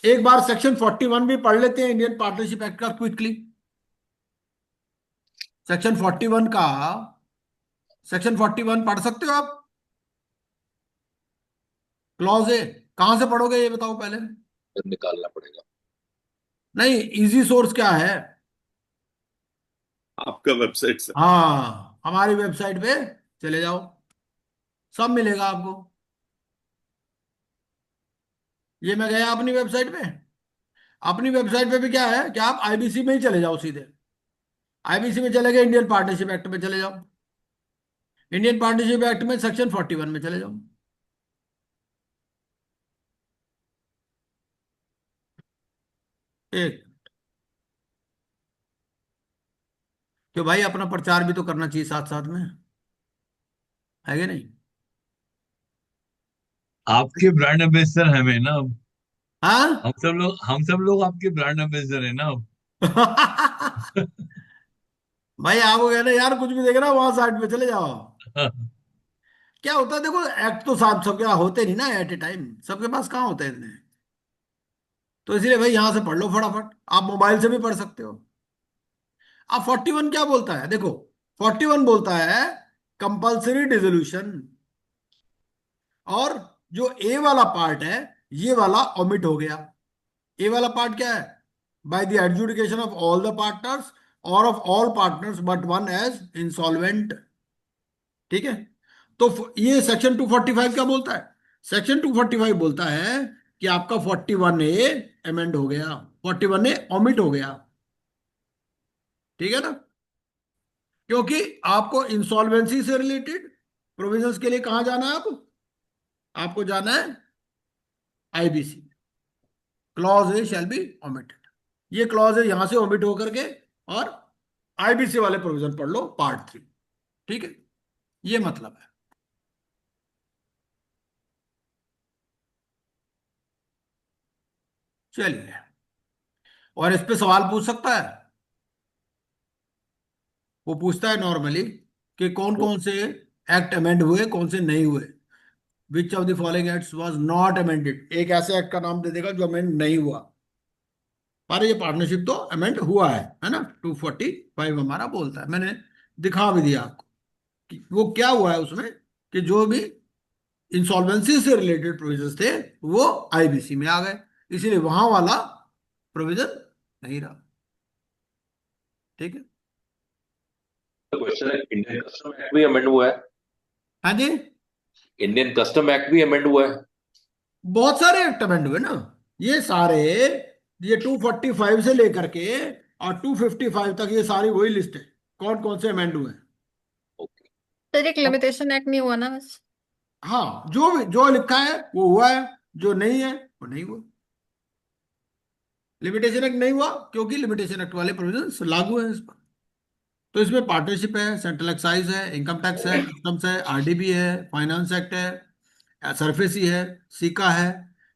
एक बार सेक्शन 41 भी पढ़ लेते हैं इंडियन पार्टनरशिप एक्ट का क्विकली। सेक्शन 41 का, सेक्शन 41 पढ़ सकते हो आप? क्लॉज ए कहां से पढ़ोगे ये बताओ पहले? निकालना पड़ेगा। नहीं, इजी सोर्स क्या है? आपका वेबसाइट से। हाँ, हमारी वेबसाइट पे चले जाओ, सब मिलेगा आपको। ये मैं गया अपनी वेबसाइट पे। अपनी वेबसाइट पे भी क्या है कि आप आईबीसी में ही चले जाओ सीधे। आईबीसी में चले गए, इंडियन पार्टनरशिप एक्ट में चले जाओ। इंडियन पार्टनरशिप एक्ट में सेक्शन 41 में चले जाओ। एक, तो भाई अपना प्रचार भी तो करना चाहिए साथ साथ में, है कि नहीं? आपके ब्रांड एम्बेसडर हमें ना अब। हाँ। हम सब लोग आपके ब्रांड एम्बेसडर है ना अब। भाई आप हो गया ना यार, कुछ भी देख रहा वहां साइड पे चले जाओ। क्या होता है देखो, एक्ट तो साहब सबके यहाँ होते नहीं ना एट ए टाइम, सबके पास कहाँ होते हैं इतने। तो इसलिए भाई यहां से पढ़ लो फटाफट, आप मोबाइल से भी पढ़ सकते हो। अब 41 क्या बोलता है देखो, 41 बोलता है कंपल्सरी डिसोल्यूशन। और जो ए वाला पार्ट है, ये वाला ओमिट हो गया। ए वाला पार्ट क्या है? By the adjudication of all the partners और of all partners but one as insolvent. ठीक है। तो ये सेक्शन 245 क्या बोलता है? सेक्शन 245 बोलता है कि आपका 41A अमेंड हो गया, 41A ओमिट हो गया। ठीक है ना? क्योंकि आपको इंसॉल्वेंसी से रिलेटेड प्रोविजंस के लिए कहां जाना है? आपको जाना है IBC. Clause A shall be omitted, ये क्लॉज है यहां से ओमिट होकर के, और आईबीसी वाले प्रोविजन पढ़ लो पार्ट 3। ठीक है, ये मतलब है। चलिए, और इस पे सवाल पूछ सकता है? वो पूछता है नॉर्मली कि कौन कौन से एक्ट अमेंड हुए, कौन से नहीं हुए। Which of the following acts was not amended, एक ऐसे एक्ट का नाम दे देगा जो अमेंड नहीं हुआ। पर ये पार्टनरशिप तो अमेंड हुआ है ना। 245 हमारा बोलता है, मैंने दिखा भी दिया आपको कि वो क्या हुआ है उसमें, कि जो भी इंसॉल्वेंसी से रिलेटेड प्रोविजंस थे वो आईबीसी में आ गए, इसीलिए वहां वाला प्रोविजन नहीं रहा। ठीक है। क्वेश्चन है, इंडियन कस्टम एक्ट भी अमेंड हुआ है? हाँ जी, इंडियन कस्टम एक्ट भी अमेंड हुआ है? बहुत सारे एक्ट अमेंड हुए ना। ये सारे, ये 245 से लेकर के और 255 तक, ये सारी वही लिस्ट है कौन कौन से अमेंड हुए हैं। ओके। सर एक लिमिटेशन एक्ट नहीं हुआ ना बस। हाँ, जो भी जो लिखा है वो हुआ है, जो नहीं है वो नहीं हुआ। लिमिटेशन एक्ट नहीं हुआ क्योंकि लिमिटेशन एक्ट वाले प्रोविजंस लागू हैं इस पर। तो इसमें पार्टनरशिप है, सेंट्रल एक्साइज है, इनकम टैक्स है, कस्टम्स है, आरडीबी है, फाइनेंस एक्ट है, सरफेसी है, सीका है,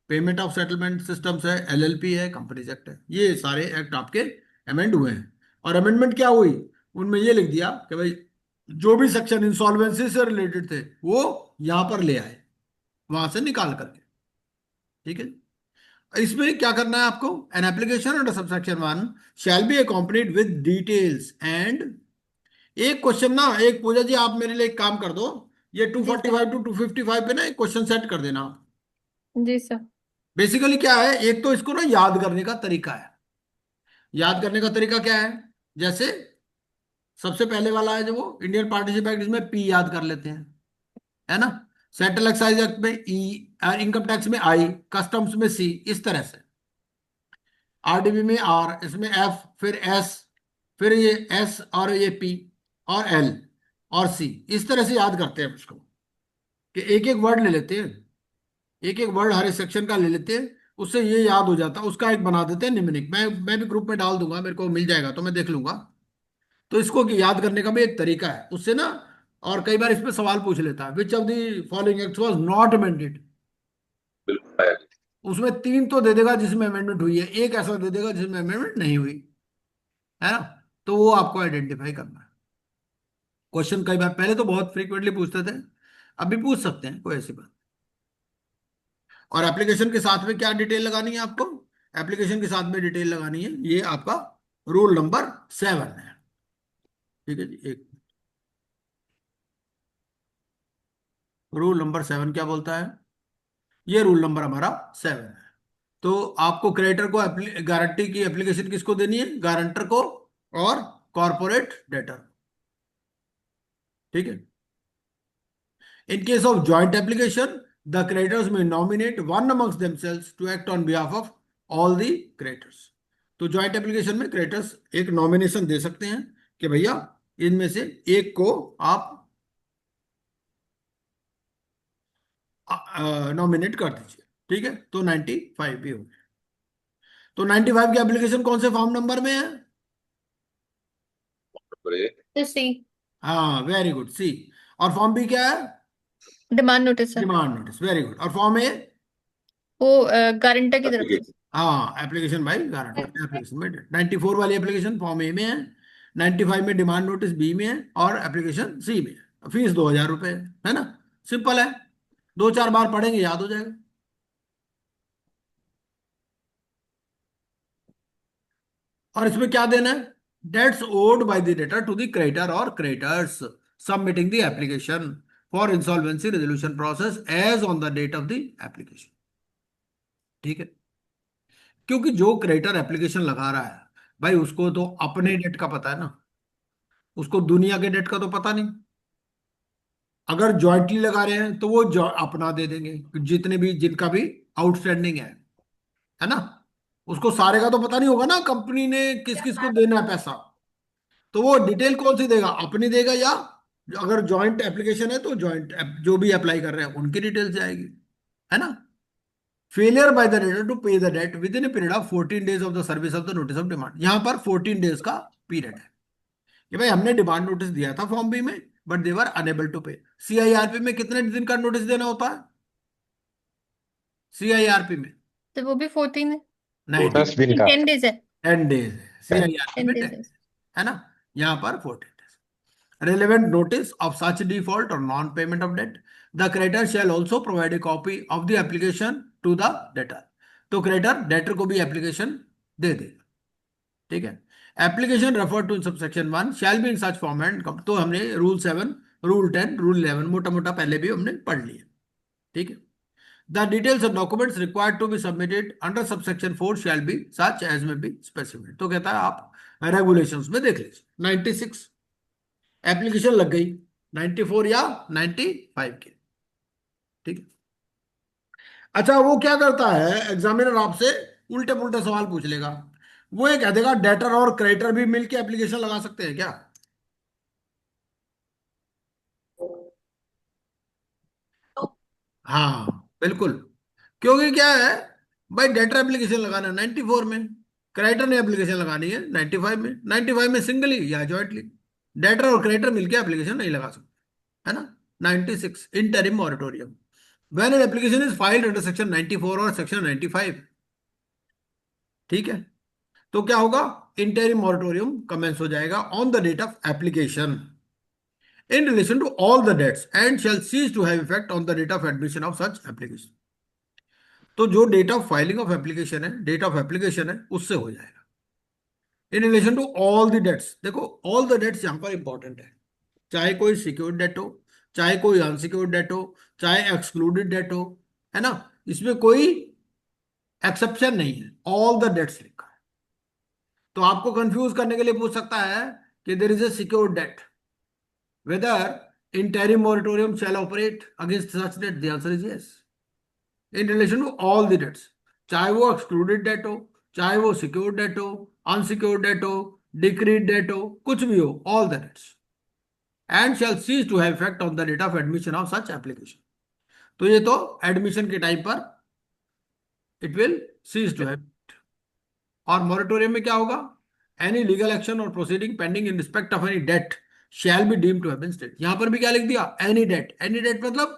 पेमेंट ऑफ सेटलमेंट सिस्टम्स है, एलएलपी है, कंपनीज एक्ट है। ये सारे एक्ट आपके अमेंड हुए हैं। और अमेंडमेंट क्या हुई, उनमें ये लिख दिया कि भाई जो भी सेक्शन इंसॉल्वेंसी से रिलेटेड थे वो यहां पर ले आए, वहां से निकाल करके। ठीक है। इसमें क्या करना है आपको? An application under subsection 1 shall be accompanied with details and, एक क्वेश्चन ना, एक पूजा जी आप मेरे लिए एक काम कर दो, ये जी सर। 245 टू 255 पे ना एक क्वेश्चन सेट कर देना। जी सर। बेसिकली क्या है, एक तो इसको ना याद करने का तरीका है। याद करने का तरीका क्या है? जैसे सबसे पहले वाला है जो वो इंडियन पार्टनरशिप एक्ट, इसमें पी याद कर लेते हैं, है ना। सेंट्रल एक्साइज एक्ट में ई, इनकम टैक्स में आई, कस्टम्स में सी, इस तरह से। आरडीबी में आर, इसमें एफ, फिर एस, फिर ये एस और ये पी और एल और सी, इस तरह से याद करते हैं उसको, कि एक एक वर्ड ले लेते हैं, एक एक वर्ड हर एक सेक्शन का ले लेते हैं, उससे ये याद हो जाता है। उसका एक बना देते हैं निम्नलिखित, मैं भी ग्रुप में डाल दूंगा, मेरे को मिल जाएगा तो मैं देख लूंगा। तो इसको याद करने का भी एक तरीका है उससे ना। और कई बार इस पे सवाल पूछ लेता है, which of the following act was not amended. बिल्कुल आया। उसमें 3 तो दे देगा जिसमें अमेंडमेंट हुई है, एक ऐसा दे देगा जिसमें अमेंडमेंट नहीं हुई, है ना। तो वो आपको आइडेंटिफाई करना है। क्वेश्चन कई बार पहले तो बहुत फ्रीक्वेंटली पूछते थे, अभी पूछ सकते हैं, कोई ऐसी बात। और एप्लीकेशन के साथ में क्या डिटेल लगानी है आपको? एप्लीकेशन के साथ में डिटेल लगानी है, ये आपका रूल नंबर 7 है। ठीक है जी, एक रूल नंबर 7 क्या बोलता है? ये रूल नंबर हमारा 7 है। तो आपको क्रेडिटर को गारंटी की एप्लीकेशन किसको देनी है? गारंटर को और कॉरपोरेट डेटर। ठीक है। In case of joint application, the creditors may nominate one amongst themselves to act on behalf of all the creditors. तो ज्वाइंट एप्लीकेशन में क्रेडिटर्स एक नॉमिनेशन दे सकते हैं कि भैया इनमें से एक को आप नॉमिनेट कर दीजिए, ठीक है। तो 95 भी हो गया। तो 95 की एप्लीकेशन कौन से फॉर्म नंबर में है? तो सी, हाँ, वेरी गुड, सी। और फॉर्म बी क्या है? डिमांड नोटिस है, डिमांड नोटिस, वेरी गुड। और फॉर्म ए? वो गारंटर की तरफ से। हाँ, एप्लीकेशन बाय गारंटर, एप्लीकेशन में 94 वाली एप्लीकेशन फॉर्म ए में है, 95 में डिमांड नोटिस बी में है और एप्लीकेशन सी में है। फीस 2000 रुपए है ना, सिंपल है, 2-4 बार पढ़ेंगे याद हो जाएगा। और इसमें क्या देना है? Debts owed by the debtor to the creditor और creditors submitting the application for insolvency resolution process as on the date of the application, ठीक है। क्योंकि जो क्रेडिटर एप्लीकेशन लगा रहा है भाई, उसको तो अपने डेट का पता है ना, उसको दुनिया के डेट का तो पता नहीं। अगर जॉइंटली लगा रहे हैं तो वो अपना दे देंगे, जितने भी जिनका भी आउटस्टैंडिंग है ना, उसको सारे का तो पता नहीं होगा ना कंपनी ने किस किस को देना है पैसा। तो वो डिटेल कौन सी देगा? अपनी देगा, या अगर जॉइंट एप्लीकेशन है तो जॉइंट जो भी अप्लाई कर रहे हैं उनकी डिटेल्स जाएगी, है ना। Failure by the debtor to pay the debt within a period of 14 days of the service of the notice of demand. यहां पर 14 डेज का पीरियड है कि भाई हमने डिमांड नोटिस दिया था फॉर्म बी में, but they were unable to pay. CIRP में कितने दिन का नोटिस देना होता है? सीआईआरपी में तो वो भी 14 है, नहीं, 10 दिन का 10 डेज है, 10 डेज है सीआईआरपी 10 में, डेज 10 है। डेज है ना, यहाँ पर 14 days. Relevant notice of such default or non-payment of debt, the creditor shall also provide a copy of the application to the debtor. तो क्रेडिटर डेटर को भी एप्लीकेशन दे देगा, ठीक है। Application refer to in subsection 1 shall be in such format. तो हमने rule 7, rule 10, rule 11 मोटा मोटा पहले भी हमने पढ़ लिया, ठीक है। The details of documents required to be submitted under subsection 4 shall be such as may be specified. तो कहता है आप रेगुलेशंस में देख लीजिए। 96 एप्लीकेशन लग गई, 94 या 95 के, ठीक है। अच्छा, वो क्या करता है, एग्जामिनर आपसे उल्टे पुल्टे सवाल पूछ लेगा। वो ये कह देगा डेटर और क्रेडिटर भी मिलके एप्लीकेशन लगा सकते हैं क्या? हाँ बिल्कुल, क्योंकि क्या है भाई, डेटर एप्लीकेशन लगाना है 94 में, क्रेडिटर ने एप्लीकेशन लगानी है 95 में। 95 में सिंगली या जॉइंटली डेटर और क्रेडिटर मिलके एप्लीकेशन नहीं लगा सकते, है ना। 96 interim moratorium when an application is filed under section 94 और सेक्शन 95, ठीक है। तो क्या होगा, इंटरिम मॉरेटोरियम कमेंस हो जाएगा on the date of application in relation to all the debts and shall cease to have effect on the date of admission of such application. तो जो date of filing of application है, date of application है, उससे हो जाएगा। In relation to all the debts, देखो all the debts यहां पर इंपॉर्टेंट है, चाहे कोई सिक्योर्ड डेट हो, चाहे कोई अनसिक्योर्ड डेट हो, चाहे एक्सक्लूडेड डेट हो, है ना, इसमें कोई एक्सेप्शन नहीं है, ऑल द डेट्स लिखा है। तो आपको कंफ्यूज करने के लिए पूछ सकता है कि there is a secured debt, whether interim moratorium shall operate against such debt, the answer is yes in relation to all the debts, चाहे वो excluded debt हो, चाहे वो secured debt हो, unsecured debt हो, decreed debt हो, कुछ भी हो, all the debts and shall cease to have effect on the date of admission of such application। तो ये तो एडमिशन के टाइम पर it will cease to have। और मोरेटोरियम में क्या होगा, एनी लीगल एक्शन और proceeding pending in respect of any debt shall be deemed to have been stayed. यहां पर भी क्या लिख दिया, एनी डेट। एनी डेट मतलब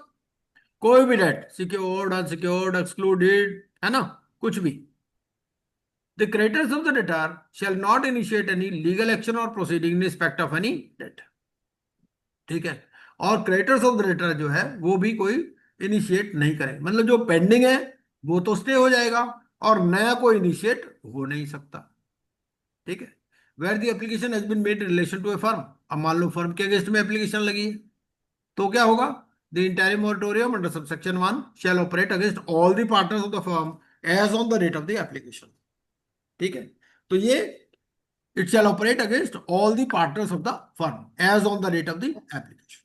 कोई भी डेट, सिक्योर्ड, अनसिक्योर्ड, एक्सक्लूडेड, है ना, कुछ भी। The creditors of the debtor shall not initiate any legal action और proceeding in respect of any debt, ठीक है। और क्रेडिटर्स ऑफ द डेटर जो है वो भी कोई इनिशिएट नहीं करे, मतलब जो पेंडिंग है वो तो स्टे हो जाएगा और नया कोई इनिशिएट हो नहीं सकता, ठीक है। Where the application has been made in relation to a firm, अब मान लो फर्म के अगेंस्ट में एप्लीकेशन लगी है, तो क्या होगा, the entire moratorium under subsection 1 shall operate against all the partners of the firm as on the date of the application, ठीक है। तो ये it shall operate against all the partners of the firm as on the date of the application,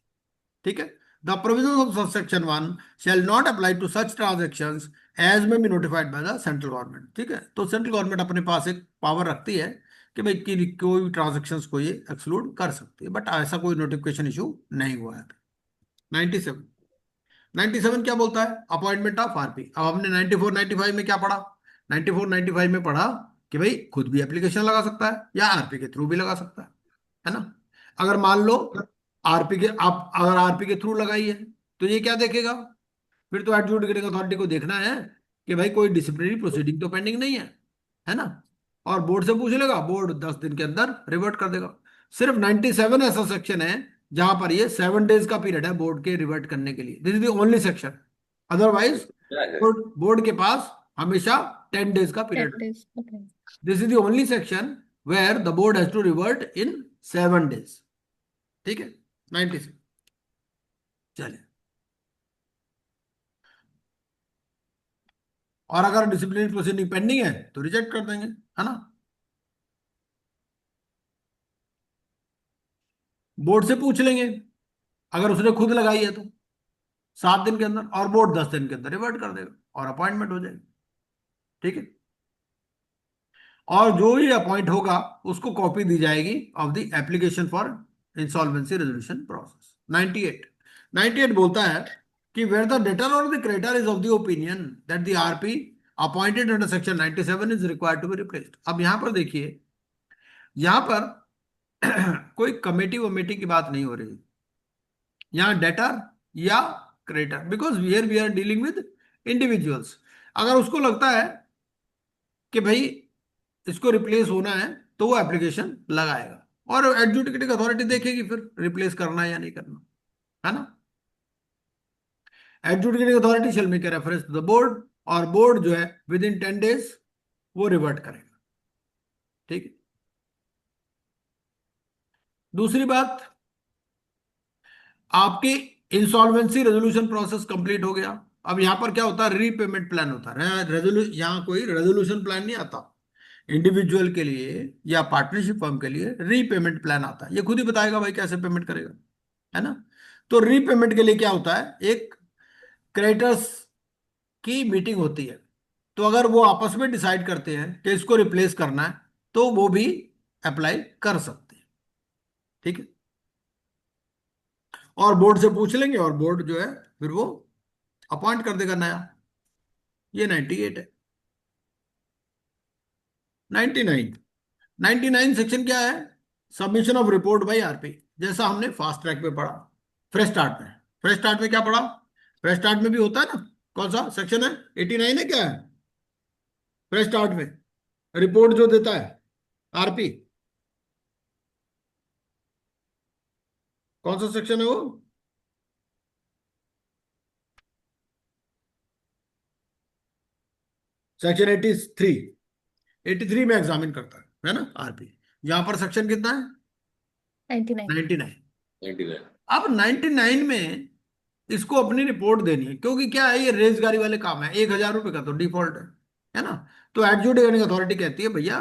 ठीक है। The provision of subsection 1 shall not apply to such transactions as may be notified by the central government. ठीक है, तो central government अपने पास एक power रखती है कि भाई कोई भी ट्रांजेक्शंस को ये एक्सक्लूड कर सकती है, बट ऐसा कोई नोटिफिकेशन इशू नहीं हुआ है। 97 97 क्या बोलता है? Appointment of RP. अब हमने 94 95 में क्या पढ़ा? 94 95 में पढ़ा कि भाई खुद भी एप्लीकेशन लगा सकता है या आरपी के थ्रू भी लगा सकता है ना। अगर मान लो आरपी के आप अगर आरपी के थ्रू लगाई है तो ये क्या देखेगा? फिर तो एडजुडिकेटिंग अथॉरिटी को देखना है कि भाई कोई डिसिप्लिनरी प्रोसीडिंग तो पेंडिंग नहीं है ना। और बोर्ड से पूछ लेगा, बोर्ड 10 दिन के अंदर रिवर्ट कर देगा। सिर्फ 97 ऐसा सेक्शन है जहां पर ये 7 डेज का पीरियड है बोर्ड के रिवर्ट करने के लिए। This is the only section. Otherwise क्या है? बोर्ड के पास हमेशा 10 डेज का 10 पीरियड है। days. Okay. This is the only section where the board has to revert in 7 days. ठीक है, 96। चलिए, और अगर डिसिप्लिनरी प्रोसीडिंग पेंडिंग है तो रिजेक्ट कर देंगे, है ना। बोर्ड से पूछ लेंगे अगर उसने खुद लगाई है तो 7 दिन के अंदर, और बोर्ड 10 दिन के अंदर रिवर्ट कर देगा और अपॉइंटमेंट हो जाएगी। ठीक है, और जो ही अपॉइंट होगा उसको कॉपी दी जाएगी of the application for insolvency resolution process. 98 बोलता है कि वेयर द डेटर और the creditor is of the opinion that the RP appointed under section 97 is required to be replaced. अब यहां पर देखिए, यहां पर कोई कमेटी वमेटी की बात नहीं हो रही, यहां डेटर या creditor, because we are dealing with individuals. अगर उसको लगता है कि भाई इसको रिप्लेस होना है तो वो एप्लीकेशन लगाएगा और एडजुडिकेटिंग अथॉरिटी देखेगी फिर रिप्लेस करना है या नहीं करना, है ना। Adjudicating authority shall make a reference to the board, और बोर्ड जो है विद इन 10 डेज वो रिवर्ट करेगा। ठीक है, दूसरी बात, आपके इंसॉल्वेंसी रेजोल्यूशन प्रोसेस कंप्लीट हो गया। अब यहां पर क्या होता है? रीपेमेंट प्लान होता है। यहां कोई रेजोल्यूशन प्लान नहीं आता। इंडिविजुअल के लिए या पार्टनरशिप फर्म के लिए रीपेमेंट प्लान आता है, ये खुद ही बताएगा भाई कैसे पेमेंट करेगा, है ना। तो रीपेमेंट के लिए क्या होता है? एक क्रेडिटर्स की मीटिंग होती है, तो अगर वो आपस में डिसाइड करते हैं कि इसको रिप्लेस करना है तो वो भी अप्लाई कर सकते हैं। ठीक है, और बोर्ड से पूछ लेंगे और बोर्ड जो है फिर वो अपॉइंट कर देगा नया। ये 98 है। 99 सेक्शन क्या है? Submission of report by RP, जैसा हमने फास्ट ट्रैक पे पढ़ा। फ्रेश स्टार्ट में, फ्रेश स्टार्ट में क्या पढ़ा? फ्रेश स्टार्ट में भी होता है ना, कौन सा सेक्शन है? 89 है। क्या है फ्रेश स्टार्ट में? रिपोर्ट जो देता है आरपी, कौन सा सेक्शन है वो? सेक्शन 83। 83 में एग्जामिन करता है ना आरपी। यहां पर सेक्शन कितना है? 99. 99। 99। अब 99 में इसको अपनी रिपोर्ट देनी है, क्योंकि क्या है, ये रेजगारी वाले काम है। 1000 रुपए का तो डिफॉल्ट है ना। तो एडजुडिकेटिंग अथॉरिटी कहती है भैया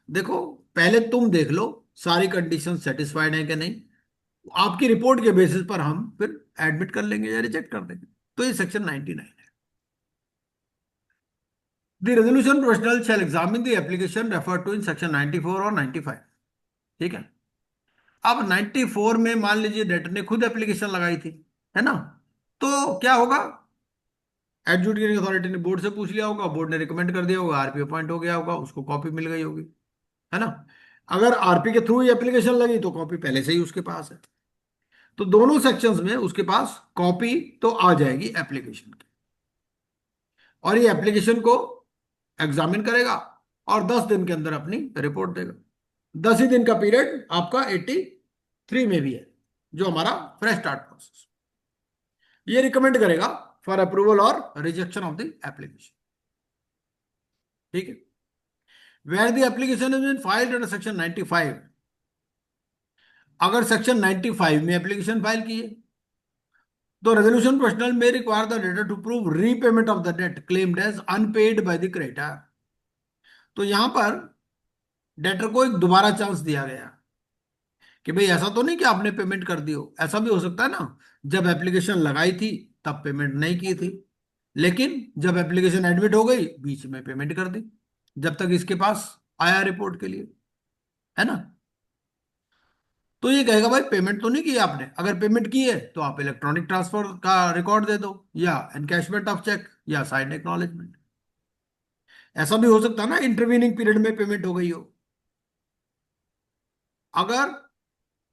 देखो, पहले तुम देख लो सारी कंडीशन सेटिस्फाइड है कि नहीं, आपकी रिपोर्ट के बेसिस पर हम फिर एडमिट कर लेंगे या रिजेक्ट कर देंगे। तो ये सेक्शन 99 है। The resolution professional shall examine the application refer to in section 94 और 95। ठीक है, अब 94 में मान लीजिए डेटर ने खुद एप्लीकेशन लगाई थी, है ना, तो क्या होगा? एडजुडिकेटिंग अथॉरिटी ने बोर्ड से पूछ लिया होगा, बोर्ड ने रिकमेंड कर दिया होगा, आरपी अपॉइंट हो गया होगा, उसको कॉपी मिल गई होगी, है ना। अगर आरपी के थ्रू ही एप्लीकेशन लगी तो कॉपी पहले से ही उसके पास है। तो दोनों सेक्शंस में उसके पास कॉपी तो आ जाएगी एप्लीकेशन की, और ये एप्लीकेशन को एग्जामिन करेगा और 10 दिन के अंदर अपनी रिपोर्ट देगा। 10 ही दिन का पीरियड आपका 83 में भी है, जो हमारा फ्रेश स्टार्ट प्रोसेस। ये रिकमेंड करेगा फॉर अप्रूवल और रिजेक्शन ऑफ द एप्लीकेशन। ठीक है, where the application is been filed under section 95, अगर सेक्शन 95 में एप्लीकेशन फाइल की है तो resolution professional may require the debtor to prove repayment of the debt claimed as unpaid by the creditor. तो यहां पर डेटर को एक दोबारा चांस दिया गया कि भाई ऐसा तो नहीं कि आपने पेमेंट कर दी हो। ऐसा भी हो सकता है ना जब एप्लीकेशन लगाई थी तब पेमेंट नहीं की थी, लेकिन जब एप्लीकेशन एडमिट हो गई बीच में पेमेंट कर दी, जब तक इसके पास आया रिपोर्ट के लिए, है ना। तो ये कहेगा भाई पेमेंट तो नहीं की आपने, अगर पेमेंट की है तो आप इलेक्ट्रॉनिक ट्रांसफर का रिकॉर्ड दे दो, या एनकैशमेंट ऑफ चेक, या साइंड एक्नॉलेजमेंट। ऐसा भी हो सकता है ना इंटरवीनिंग पीरियड में पेमेंट हो गई हो। अगर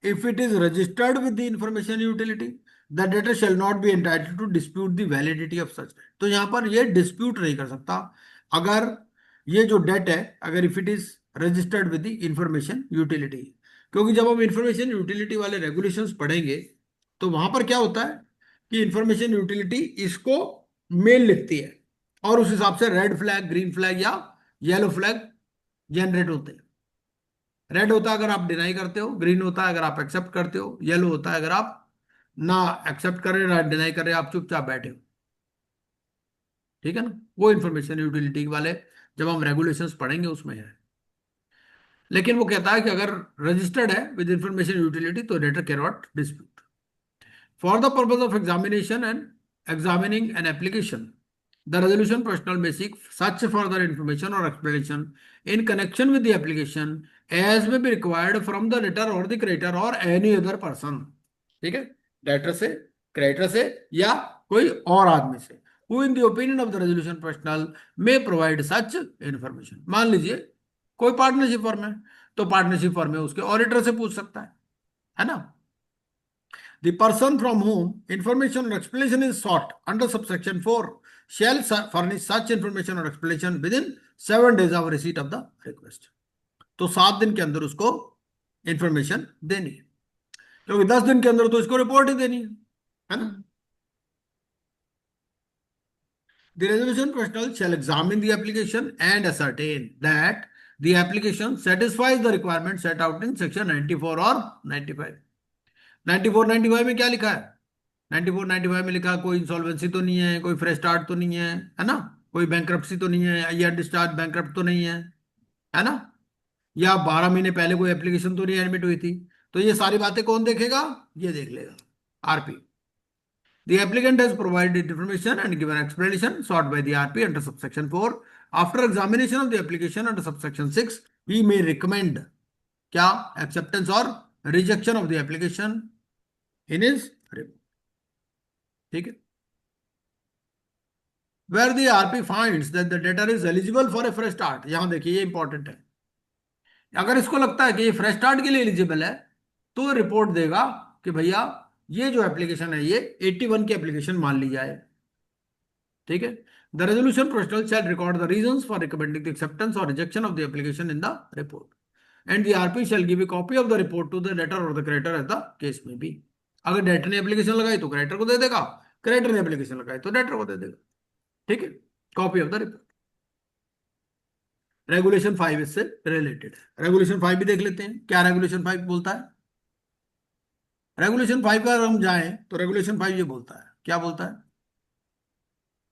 if it is registered with the information utility, the debtor shall not be entitled to dispute the validity of such debt। तो यहां पर ये डिस्प्यूट नहीं कर सकता अगर ये जो डेट है, अगर if it is registered with the information utility. क्योंकि जब हम इंफॉर्मेशन यूटिलिटी वाले रेगुलेशंस पढ़ेंगे तो वहां पर क्या होता है कि इंफॉर्मेशन यूटिलिटी इसको मेल लिखती है और उस हिसाब से रेड फ्लैग, ग्रीन फ्लैग या येलो फ्लैग जनरेट होते हैं। रेड होता है अगर आप डिनाई करते हो, ग्रीन होता है अगर आप एक्सेप्ट करते हो, येलो होता है अगर आप ना एक्सेप्ट कर रहे ना डिनाई कर रहे, आप चुपचाप बैठे हो। ठीक है ना, वो इंफॉर्मेशन यूटिलिटी वाले जब हम रेगुलेशंस पढ़ेंगे उसमें है। लेकिन वो कहता है कि अगर रजिस्टर्ड है विद इंफॉर्मेशन यूटिलिटी तो debtor can not dispute. For the purpose of examination and examining an application, the resolution professional may seek such further information or explanation in connection with the application as may be required from the debtor or the creditor or any other person। ठीक है, debtor से, creditor से या कोई और आदमी से, who in the opinion of the resolution professional may provide such information। मान लीजिए कोई पार्टनरशिप फर्म है तो पार्टनरशिप फर्म में उसके ऑडिटर से पूछ सकता है ना। The person from whom information or explanation is sought under subsection 4 shall furnish such information or explanation within 7 days of receipt of the request। तो 7 दिन के अंदर उसको इंफॉर्मेशन देनी है, क्योंकि 10 दिन के अंदर तो इसको रिपोर्ट ही देनी है ना। The resolution professional shall examine the application and ascertain that the application satisfies the requirement set out in section 94 or 95। 94 95 में क्या लिखा है? 94 95 में लिखा है कोई इंसॉल्वेंसी तो नहीं है, कोई फ्रेश स्टार्ट तो नहीं है ना, कोई बैंक्रप्सी तो नहीं है, या डिस्चार्ज बैंक्रप्ट तो नहीं है ना, या 12 महीने पहले कोई एप्लीकेशन तो नहीं एडमिट हुई थी। तो ये सारी बातें कौन देखेगा? ये देख लेगा RP. The applicant has provided information and given explanation sought by the RP under subsection 4. After examination of the application under subsection 6, he may recommend क्या? Acceptance or rejection of the application in his report। ठीक है, where the RP finds that the debtor is eligible for a fresh start। यहां देखिए ये important है, अगर इसको लगता है कि ये फ्रेश स्टार्ट के लिए एलिजिबल है तो रिपोर्ट देगा कि भैया ये जो एप्लीकेशन है ये 81 की एप्लीकेशन मान ली जाए। ठीक है, the resolution professional shall record the reasons for recommending the acceptance or rejection of the application in the report and the RP shall give a copy of the report to the debtor और the creditor as the case may be. अगर debtor ने application लगाई तो creditor को दे देगा, creditor ने application लगाई तो डेटर को दे देगा। ठीक है, copy of the report. Regulation 5 इससे रिलेटेड है। रेगुलेशन 5 भी देख लेते हैं, क्या रेगुलेशन 5 बोलता है। रेगुलेशन 5 पर हम जाएं तो रेगुलेशन 5 ये बोलता है, क्या बोलता है?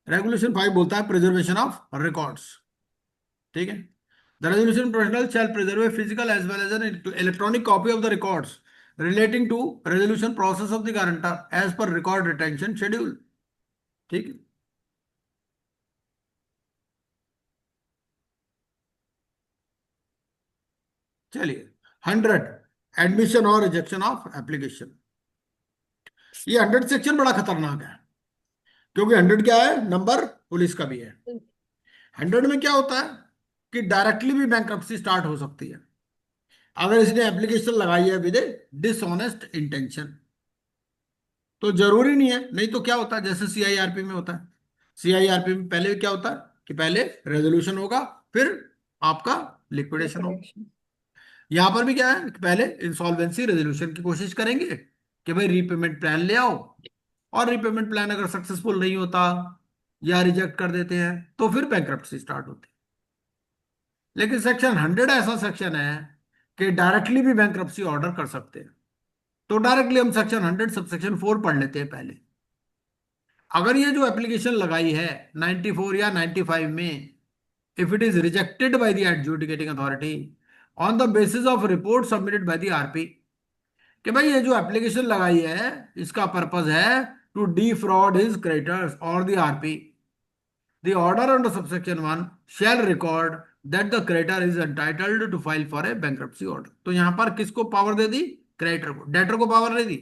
रेगुलेशन 5 बोलता है प्रिजर्वेशन ऑफ रिकॉर्ड्स। ठीक है, the resolution professional shall preserve physical as well as an electronic copy of the records relating to resolution process of the guarantor as per record retention schedule. ठीक है, चलिए 100 admission और rejection of application. ये 100 section बड़ा खतरनाक है, क्योंकि 100 क्या है? नंबर पुलिस का भी है। 100 में क्या होता है कि डायरेक्टली भी बैंक्रप्सी स्टार्ट हो सकती है अगर इसने एप्लीकेशन लगाई है विद डिसऑनेस्ट इंटेंशन। तो जरूरी नहीं है, नहीं तो क्या होता है जैसे सीआईआरपी में होता है, सीआईआरपी में पहले क्या होता है कि पहले रेजोल्यूशन होगा फिर आपका लिक्विडेशन होगा। यहां पर भी क्या है कि पहले इंसॉल्वेंसी रेजोल्यूशन की कोशिश करेंगे कि भाई रीपेमेंट प्लान ले आओ, और रीपेमेंट प्लान अगर सक्सेसफुल नहीं होता या रिजेक्ट कर देते हैं तो फिर बैंक्रप्सी स्टार्ट होती है। लेकिन सेक्शन 100 ऐसा सेक्शन है कि डायरेक्टली भी बैंक्रप्सी ऑर्डर कर सकते हैं। तो डायरेक्टली हम सेक्शन 100 सबसेक्शन 4 पढ़ लेते हैं पहले। अगर ये जो एप्लीकेशन लगाई है 94 या 95 में, if it is rejected by the adjudicating authority on the basis of report submitted by the RP कि भाई ये जो एप्लीकेशन लगाई है इसका पर्पज है to defraud his creditors or the RP. The order under subsection 1 shall record that the creditor is entitled to file for a bankruptcy order. तो यहां पर किसको पावर दे दी? क्रेडिटर को। डेटर को पावर दे दी,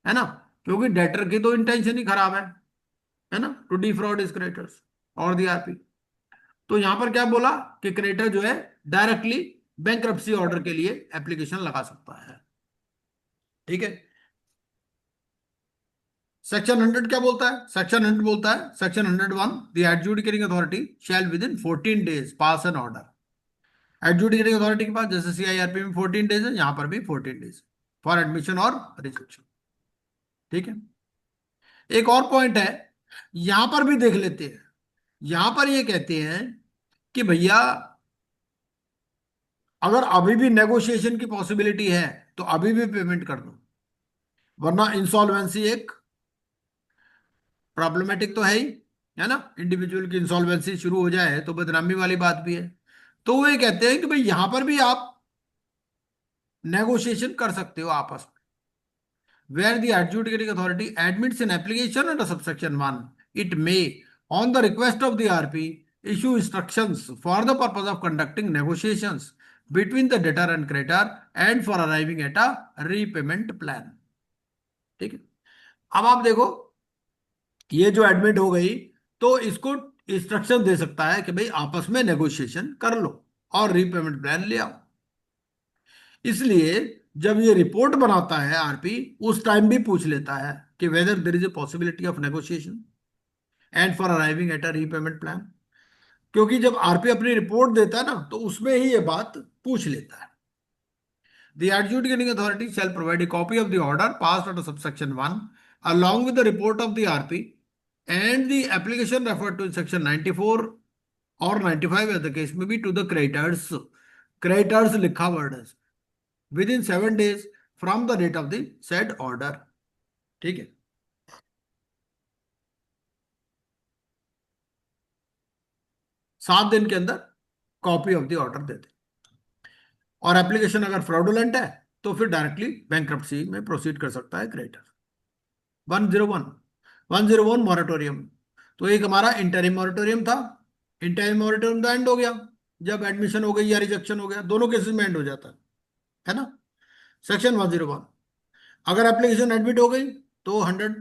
है ना, क्योंकि डेटर की तो इंटेंशन ही खराब है ना, टू डिफ्रॉड हिज क्रेडिटर्स और दी आरपी। तो यहां पर क्या बोला कि क्रेडिटर जो है डायरेक्टली बैंक्रप्सी ऑर्डर के लिए एप्लीकेशन लगा सकता है। ठीक है। सेक्शन 100 क्या बोलता है? सेक्शन 100 बोलता है, section 101, the adjudicating authority shall within 14 days pass an order. Adjudicating authority के पास जैसे सीआईआरपी में 14 डेज है, यहां पर भी 14 डेज फॉर एडमिशन और रिजेक्शन। ठीक है। एक और पॉइंट है, यहां पर भी देख लेते हैं। यहां पर ये कहते हैं कि भैया अगर अभी भी नेगोशिएशन की पॉसिबिलिटी है तो अभी भी पेमेंट कर दो, वरना इंसॉल्वेंसी एक प्रॉब्लमेटिक तो है ना, इंडिविजुअल की इंसॉल्वेंसी शुरू हो जाए तो बदनामी वाली बात भी है। तो वो ये कहते हैं कि भाई यहां पर भी आप नेगोशिएशन कर सकते हो आपस में। Where the adjudicating authority admits an application under subsection 1, it may, on the request of the RP, issue instructions for the purpose of conducting negotiations between the debtor and creditor and for arriving at a repayment plan. ठीक है। अब आप देखो, ये जो admit हो गई तो इसको इंस्ट्रक्शन दे सकता है कि भाई आपस में नेगोशिएशन कर लो और रीपेमेंट प्लान ले आओ। इसलिए जब ये रिपोर्ट बनाता है आरपी, उस टाइम भी पूछ लेता है कि whether there is a possibility of negotiation and for arriving at a repayment plan. क्योंकि जब आरपी अपनी रिपोर्ट देता है ना तो उसमें ही ये बात पूछ लेता है। The adjudicating authority shall provide a copy of the order passed under subsection 1 along with the report of the RP and the application referred to in section 94 or 95 as the case may be to the creditors. Creditors लिखा word है within 7 days from the date of the said order. ठीक है। सात दिन के अंदर copy of the order दे दे। और application अगर फ्रॉडुलेंट है तो फिर डायरेक्टली बैंक्रप्सी में प्रोसीड कर सकता है क्रेडिटर। 101 मॉरेटोरियम। तो एक हमारा इंटरिम मॉरेटोरियम था, इंटरिम मॉरेटोरियम तो एंड हो गया जब एडमिशन हो गई या रिजेक्शन हो गया, दोनों केसेस में एंड हो जाता है ना। सेक्शन 101, अगर एप्लीकेशन एडमिट हो गई तो 100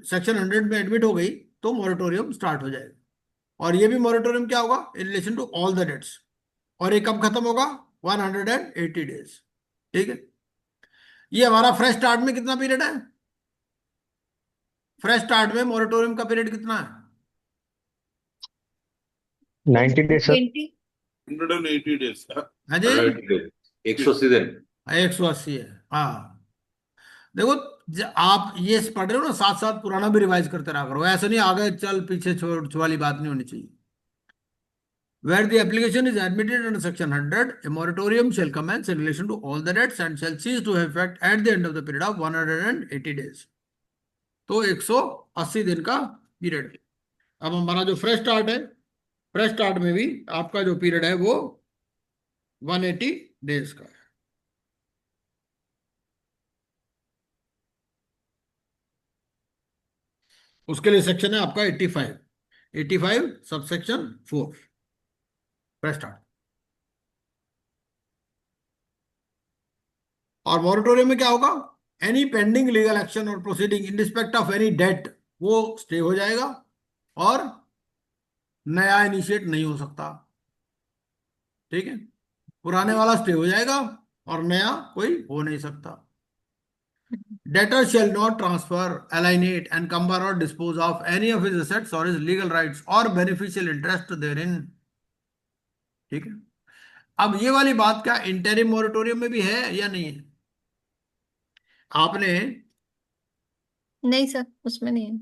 सेक्शन 100 में एडमिट हो गई तो मॉरेटोरियम स्टार्ट हो जाएगा। और ये भी मॉरेटोरियम क्या होगा? In relation to all the debts. और ये कब खत्म होगा? 180 डेज। ठीक है। ये हमारा फ्रेश स्टार्ट में कितना पीरियड है? फ्रेश स्टार्ट में मॉरेटोरियम का पीरियड कितना है? 90 days, sir. 20 180 days. हाँ जी, 180 दिन। 180 है। हाँ देखो, आप ये पढ़ रहे हो ना, साथ साथ पुराना भी रिवाइज करते रहा करो, ऐसा नहीं आगे चल पीछे छोड़ वाली बात नहीं होनी चाहिए। Where the application is admitted under section 100, a moratorium shall commence in relation to all the debts and shall cease to have effect at the end of the period of 180 days. तो 180 दिन का period है। अब हमारा जो fresh start है, fresh start में भी आपका जो पीरियड है वो 180 डेज का है। उसके लिए सेक्शन है आपका 85 सबसेक्शन 4 फ्रेश स्टार्ट। और मॉरेटोरियम में क्या होगा? एनी पेंडिंग लीगल एक्शन और proceeding in respect of any debt वो स्टे हो जाएगा और नया इनिशिएट नहीं हो सकता। ठीक है। पुराने वाला स्टे हो जाएगा और नया कोई हो नहीं सकता। Debtor shall not transfer, alienate, encumber or dispose of any of his assets or his legal rights or beneficial interest therein. ठीक है। अब ये वाली बात क्या इंटरिम मॉरेटोरियम में भी है या नहीं है? आपने नहीं सर, उसमें नहीं है।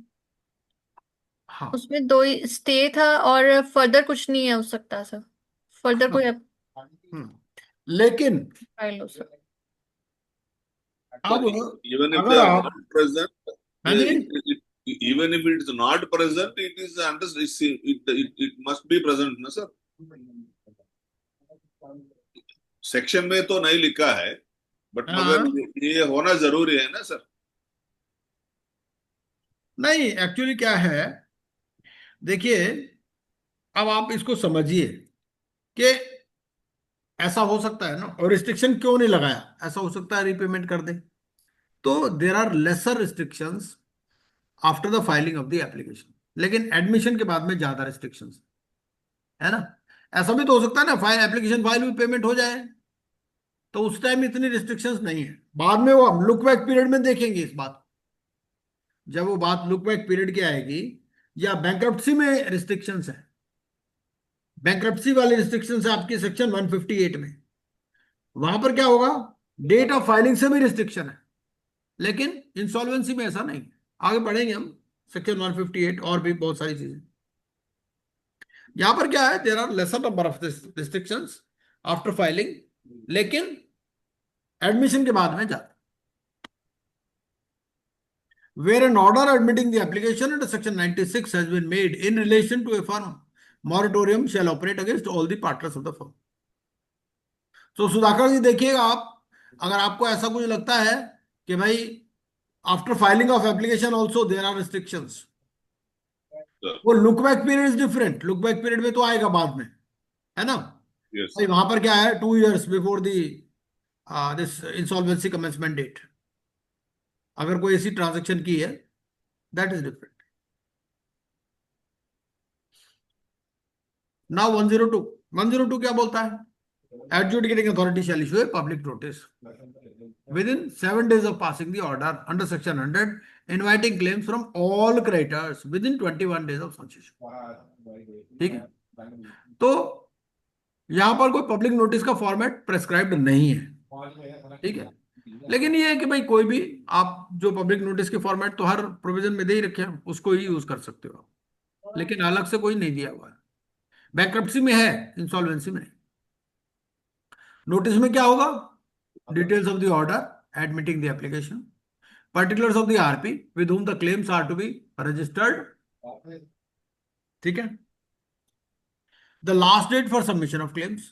हाँ उसमें 2 ही स्टे था और फर्दर कुछ नहीं है हो सकता सर। फर्दर कोई लेकिन फाइल हो सकता। अब Even if अगर they are आप not present, हाँ जी, even if it is not present, it is it must be present, no sir. Section में तो नहीं लिखा है, बट हाँ। मगर ये होना जरूरी है ना सर? नहीं, एक्चुअली क्या है, देखिए, अब आप इसको समझिए कि ऐसा हो सकता है ना, और रिस्ट्रिक्शन क्यों नहीं लगाया, ऐसा हो सकता है रीपेमेंट कर दे, तो there are lesser restrictions after the filing of the application, लेकिन एडमिशन के बाद में ज्यादा रिस्ट्रिक्शंस है ना। ऐसा भी तो हो सकता है ना, फाइल एप्लीकेशन फाइल भी पेमेंट हो जाए, तो उस टाइम इतनी रिस्ट्रिक्शंस नहीं है। बाद में वो हम लुक बैक पीरियड में देखेंगे इस बात को। जब वो बात लुक बैक पीरियड की आएगी, या बैंक्रप्सी में रिस्ट्रिक्शंस है, बैंक्रप्सी वाली रिस्ट्रिक्शंस है आपकी सेक्शन 158 में, वहां पर क्या होगा, डेट ऑफ फाइलिंग से भी रिस्ट्रिक्शन है, लेकिन इंसॉल्वेंसी में ऐसा नहीं है। आगे बढ़ेंगे हम, सेक्शन 158 और भी बहुत सारी चीजें। यहां पर क्या है, there are lesser number of restrictions after filing, लेकिन एडमिशन के बाद में जाता, where an order admitting the application under section 96 has been made in relation to a firm, moratorium shall operate against all the partners of the firm. तो सुधाकर जी देखिएगा, आप अगर आपको ऐसा कुछ लगता है कि भाई after filing of application also there are restrictions, वो look back period is different, look back period में तो आएगा बाद में, है ना। यस भाई वहां पर क्या है, 2 years before the this insolvency commencement date, अगर कोई ऐसी ट्रांजेक्शन की है, दैट इज डिफरेंट। नाउ 102 क्या बोलता है, adjudicating authority shall issue a public notice within 7 days of passing the order under section 100 inviting claims from all creditors within 21 days of sanction। ठीक है, तो यहां पर कोई पब्लिक नोटिस का फॉर्मेट प्रेस्क्राइब्ड नहीं है, ठीक है, लेकिन ये है कि भाई कोई भी आप जो पब्लिक नोटिस के फॉर्मेट तो हर प्रोविजन में दे ही रखे हैं, उसको ही यूज कर सकते हो, लेकिन अलग से कोई नहीं दिया हुआ है। बैंक्रप्सी में है, इंसॉल्वेंसी में। नोटिस में क्या होगा, details of the order admitting the application, particulars of the RP with whom the claims are to be registered, ठीक है, the last date for submission of claims,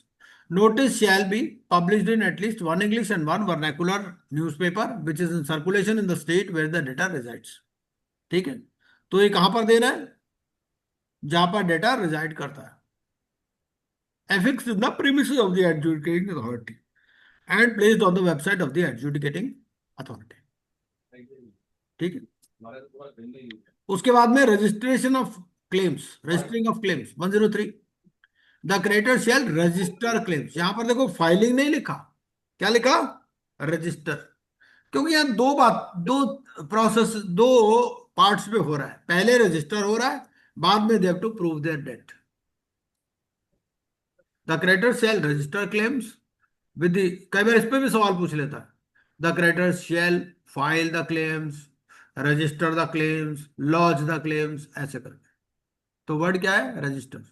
notice shall be published in at least one English and one vernacular newspaper which is in circulation in the state where the debtor resides। ठीक है, तो ये कहां पर देना है, जहां पर डेटा रिजाइड करता है, affixed in the premises of the adjudicating authority and placed on the website of the adjudicating authority। ठीक है, उसके बाद में registration of claims, registering of claims 103, the creditor shall register claims. यहां पर देखो फाइलिंग नहीं लिखा, क्या लिखा, रजिस्टर, क्योंकि यहां दो प्रोसेस, दो पार्ट्स पे हो रहा है, पहले रजिस्टर हो रहा है, बाद में they have to prove their debt. The creditor shall register claims with, कई बार इस पे भी सवाल पूछ लेता है, the creditor shall file the claims, register the claims, lodge the claims, ऐसे करके। तो वर्ड क्या है, register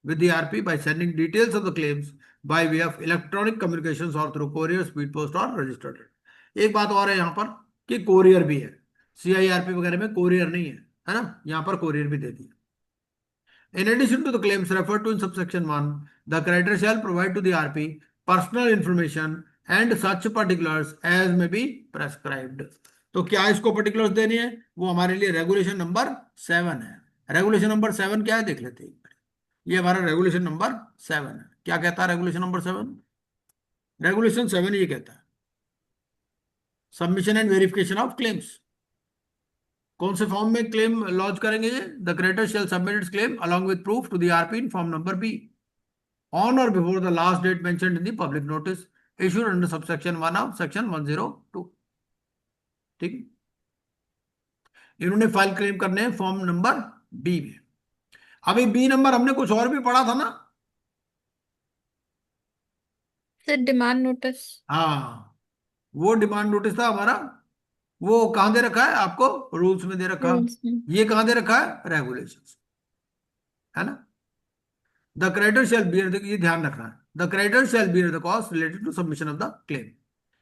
with the RP by sending details of the claims by way of electronic communications और थ्रू कोरियर, स्पीड पोस्ट और registered. एक बात और है यहाँ पर कि कोरियर भी है, CIRP वगैरह में कोरियर नहीं है ना, यहाँ पर कोरियर भी दे दिया। In addition to the claims referred to in subsection 1, the creditor shall provide to the RP personal information and such particulars as may be prescribed। तो क्या इसको पर्टिकुलर्स देनी है, वो हमारे लिए रेगुलेशन नंबर 7 है। रेगुलेशन नंबर 7 क्या है, देख लेते हैं। ये हमारा रेगुलेशन नंबर 7 है। क्या कहता है रेगुलेशन नंबर 7? रेगुलेशन 7 ये कहता है, submission and verification of claims. कौन से फॉर्म में क्लेम लॉन्च करेंगे? The creditor shall submit its claim along with proof to the RP in form number B on or before the last date mentioned in the public notice issued under subsection 1 of section 102। ठीक, इन्होंने file claim करने हैं form number B में। अभी B number हमने कुछ और भी पढ़ा था ना, डिमांड नोटिस। हाँ, वो डिमांड नोटिस था हमारा, वो कहां दे रखा है आपको, रूल्स में दे रखा है। रूल्स में। ये कहां दे रखा है, रेगुलेशंस, है ना। द क्रेडिटर शैल बियर, ये ध्यान रखना है, the creditor shall bear the cost related to submission of the claim.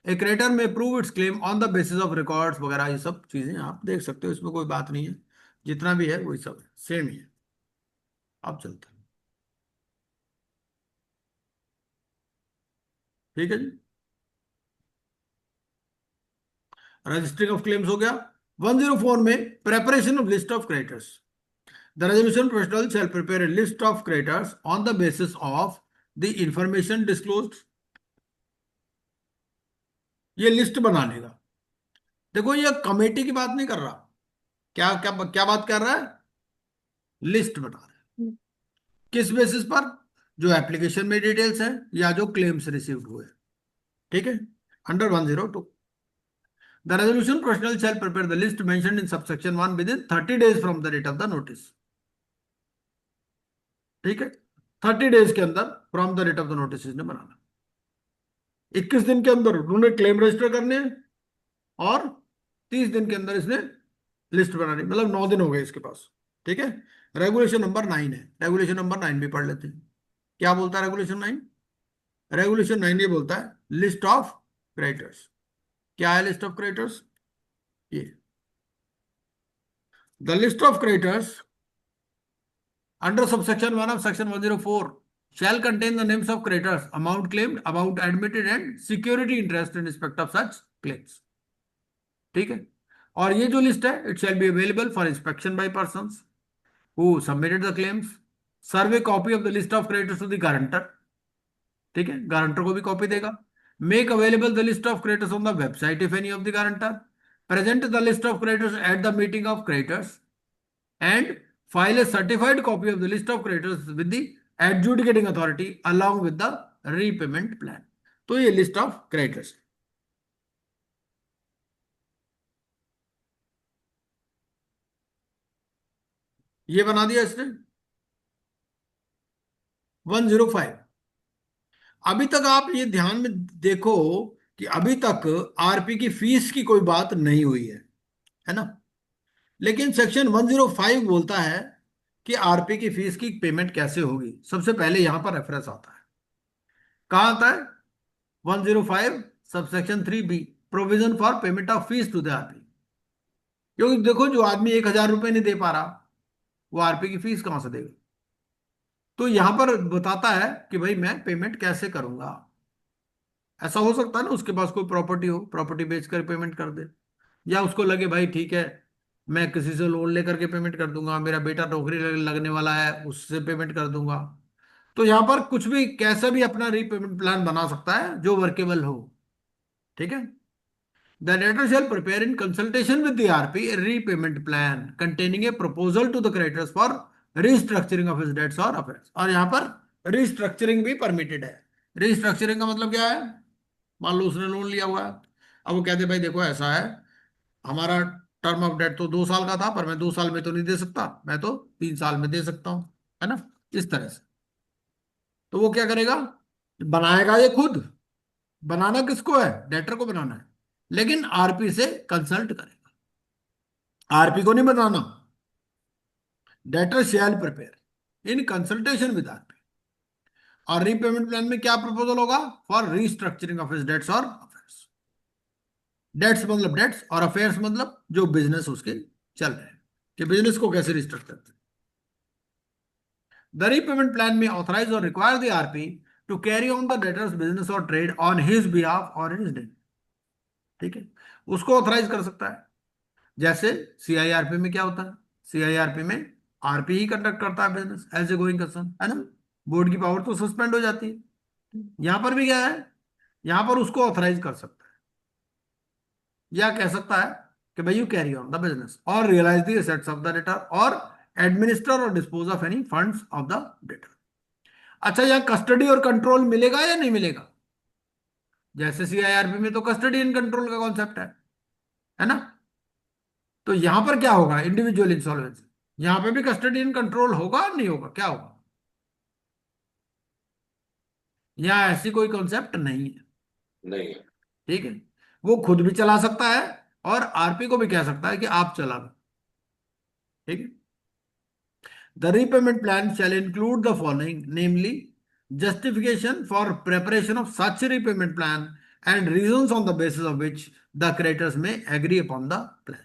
A creditor may prove its claim on the basis of records वगैरह, ये सब चीजें आप देख सकते हो, इसमें कोई बात नहीं है, जितना भी है वही सब है, सेम ही है। अब चलते हैं, ठीक है जी। रजिस्टरिंग ऑफ क्लेम्स हो गया। 104 में preparation of list of creditors. The resolution professional shall prepare a list of creditors on the basis of the information disclosed. ये लिस्ट बना लेगा। देखो ये कमेटी की बात नहीं कर रहा, क्या क्या क्या बात कर रहा है, लिस्ट बना रहा है। किस बेसिस पर, जो एप्लीकेशन में डिटेल्स है या जो क्लेम्स रिसीव्ड हुए। ठीक है, under 102 the resolution professional shall prepare the list mentioned in subsection 1 within 30 days from the date of the notice. ठीक है, 30 days के अंदर from the date of the notice इसने बनाना। 21 दिन के अंदर उन्होंने क्लेम रजिस्टर करने हैं और 30 दिन के अंदर इसने लिस्ट बनानी, मतलब 9 दिन हो गए इसके पास। ठीक है, रेगुलेशन नंबर 9 है। रेगुलेशन नंबर 9 भी पढ़ लेते हैं। क्या बोलता है रेगुलेशन 9? रेगुलेशन 9 ये बोलता है लिस्ट ऑफ क्रेडिटर्स। क्या है लिस्ट ऑफ क्रेडिटर्स? ये the list of creditors under subsection 1 of section 104 shall contain the names of creditors, amount claimed, amount admitted and security interest in respect of such claims। ठीक है, और ये जो list है it shall be available for inspection by persons who submitted the claims, serve a copy of the list of creditors to the guarantor। ठीक है, guarantor को भी कॉपी देगा। Make available the list of creditors on the website if any of the guarantor, present the list of creditors at the meeting of creditors and file a certified copy of the list of creditors with the adjudicating authority along with the repayment plan। तो ये list of creditors. ये बना दिया इसने 105। अभी तक आप ये ध्यान में देखो कि अभी तक आरपी की फीस की कोई बात नहीं हुई है ना। लेकिन सेक्शन 105 बोलता है कि आरपी की फीस की पेमेंट कैसे होगी। सबसे पहले यहां पर रेफरेंस आता है, कहां आता है? 105 subsection 3B provision for payment of fees to the RP. क्योंकि देखो जो आदमी 1,000 रुपए नहीं दे पा रहा वो आरपी की फीस कहां से देगा। तो यहां पर बताता है कि भाई मैं पेमेंट कैसे करूंगा। ऐसा हो सकता है ना उसके पास कोई प्रॉपर्टी हो, प्रॉपर्टी बेचकर पेमेंट कर दे, या उसको लगे भाई ठीक है मैं किसी से लोन लेकर के पेमेंट कर दूंगा, मेरा बेटा नौकरी लगने वाला है उससे पेमेंट कर दूंगा। तो यहां पर कुछ भी कैसा भी अपना रीपेमेंट प्लान बना सकता है जो वर्केबल हो। ठीक है, the debtor shall prepare in consultation with the RP a repayment plan containing a proposal to the creditors for restructuring of his debts or affairs। और यहां पर रिस्ट्रक्चरिंग भी परमिटेड है। रिस्ट्रक्चरिंग का मतलब क्या है? मान लो उसने लोन लिया हुआ है, अब वो कहते भाई देखो ऐसा है हमारा टर्म ऑफ डेट तो 2 साल का था पर मैं 2 साल में तो नहीं दे सकता, मैं तो 3 साल में दे सकता हूं, है ना, इस तरह से। तो वो क्या करेगा? बनाएगा ये खुद। बनाना किसको है? डेटर को बनाना है, लेकिन आरपी से कंसल्ट करेगा। आरपी को नहीं बनाना। Debtor shall prepare in consultation with RP. और रीपेमेंट प्लान में क्या प्रपोजल होगा? For restructuring of his debts और अफेयर्स। डेट्स मतलब डेट्स और अफेयर्स मतलब जो बिजनेस उसके चल रहे हैं, कि बिजनेस को कैसे रिस्ट्रक्चर करते हैं। The repayment plan may authorise और require the RP to carry on the debtor's business और ट्रेड ऑन हिज बिहाफ और इन हिज नेम। ठीक है, उसको ऑथराइज कर सकता है। जैसे सीआईआरपी में क्या होता है? सीआईआरपी में आरपी ही कंडक्ट करता है business as a going concern, है ना। बोर्ड की पावर तो सस्पेंड हो जाती है। यहां पर भी क्या है? यहां पर उसको ऑथराइज कर सकता है या कह सकता है कि भाई you carry on the business और realise the assets of the debtor और एडमिनिस्टर और dispose of any funds of the debtor. अच्छा, यहां कस्टडी और कंट्रोल मिलेगा या नहीं मिलेगा? जैसे सीआईआरपी में तो कस्टडी एंड कंट्रोल का कॉन्सेप्ट है ना। तो यहां पर क्या होगा? इंडिविजुअल इंसॉल्वेंसी, यहां पे भी कस्टडी एंड कंट्रोल होगा नहीं होगा? क्या होगा? यहां ऐसी कोई कॉन्सेप्ट नहीं है। नहीं। ठीक है, वो खुद भी चला सकता है और आरपी को भी कह सकता है कि आप चला लो। ठीक है, the repayment plan shall include the following, namely justification for preparation of such repayment plan and reasons on the basis of which the creditors may agree upon the plan।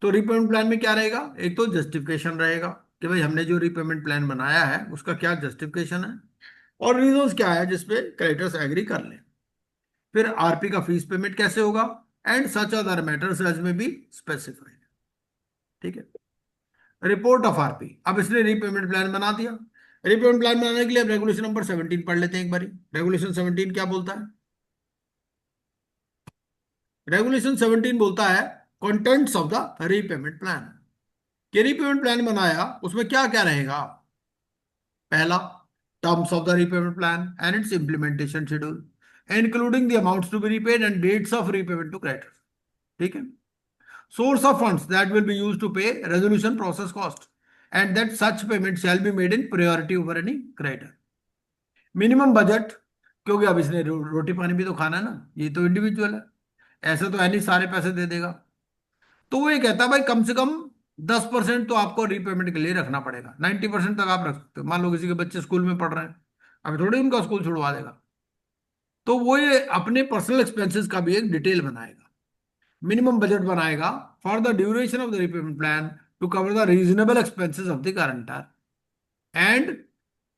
तो रीपेमेंट प्लान में क्या रहेगा? एक तो justification रहेगा कि भाई हमने जो रीपेमेंट प्लान बनाया है उसका क्या जस्टिफिकेशन है, और रीजंस क्या है जिसपे क्रेडिटर्स एग्री कर लें। फिर आरपी का फीस पेमेंट कैसे होगा, and such other matters as may be specified. ठीक है। रिपोर्ट ऑफ आरपी, अब इसने रीपेमेंट प्लान बना दिया। रीपेमेंट प्लान बनाने के लिए अब रेगुलेशन नंबर 17 पढ़ लेते हैं एक बारी। रेगुलेशन 17 क्या बोलता है? रेगुलेशन 17 बोलता है contents of the repayment plan. कि रीपेमेंट प्लान बनाया, उसमें क्या क्या रहेगा? पहला, terms of the repayment plan and its implementation schedule including the amounts to be repaid and dates of repayment to creditors. ठीक है। Source of funds that will be used to pay resolution process cost and that such payment shall be made in priority over any creditor. Minimum budget, क्योंकि अब इसने रोटी पानी भी तो खाना है ना, ये तो इंडिविजुअल है, ऐसे तो है नहीं सारे पैसे दे देगा। तो वो ये कहता है भाई कम से कम 10% तो आपको रीपेमेंट के लिए रखना पड़ेगा। 90% तक आप रख सकते हो। मान लो किसी के बच्चे स्कूल में पढ़ रहे हैं, अभी थोड़ी उनका स्कूल छुड़वा देगा। तो वो ये अपने पर्सनल एक्सपेंसेस का भी एक डिटेल बनाएगा, मिनिमम बजट बनाएगा for the duration of the repayment plan to cover the reasonable expenses of the guarantor and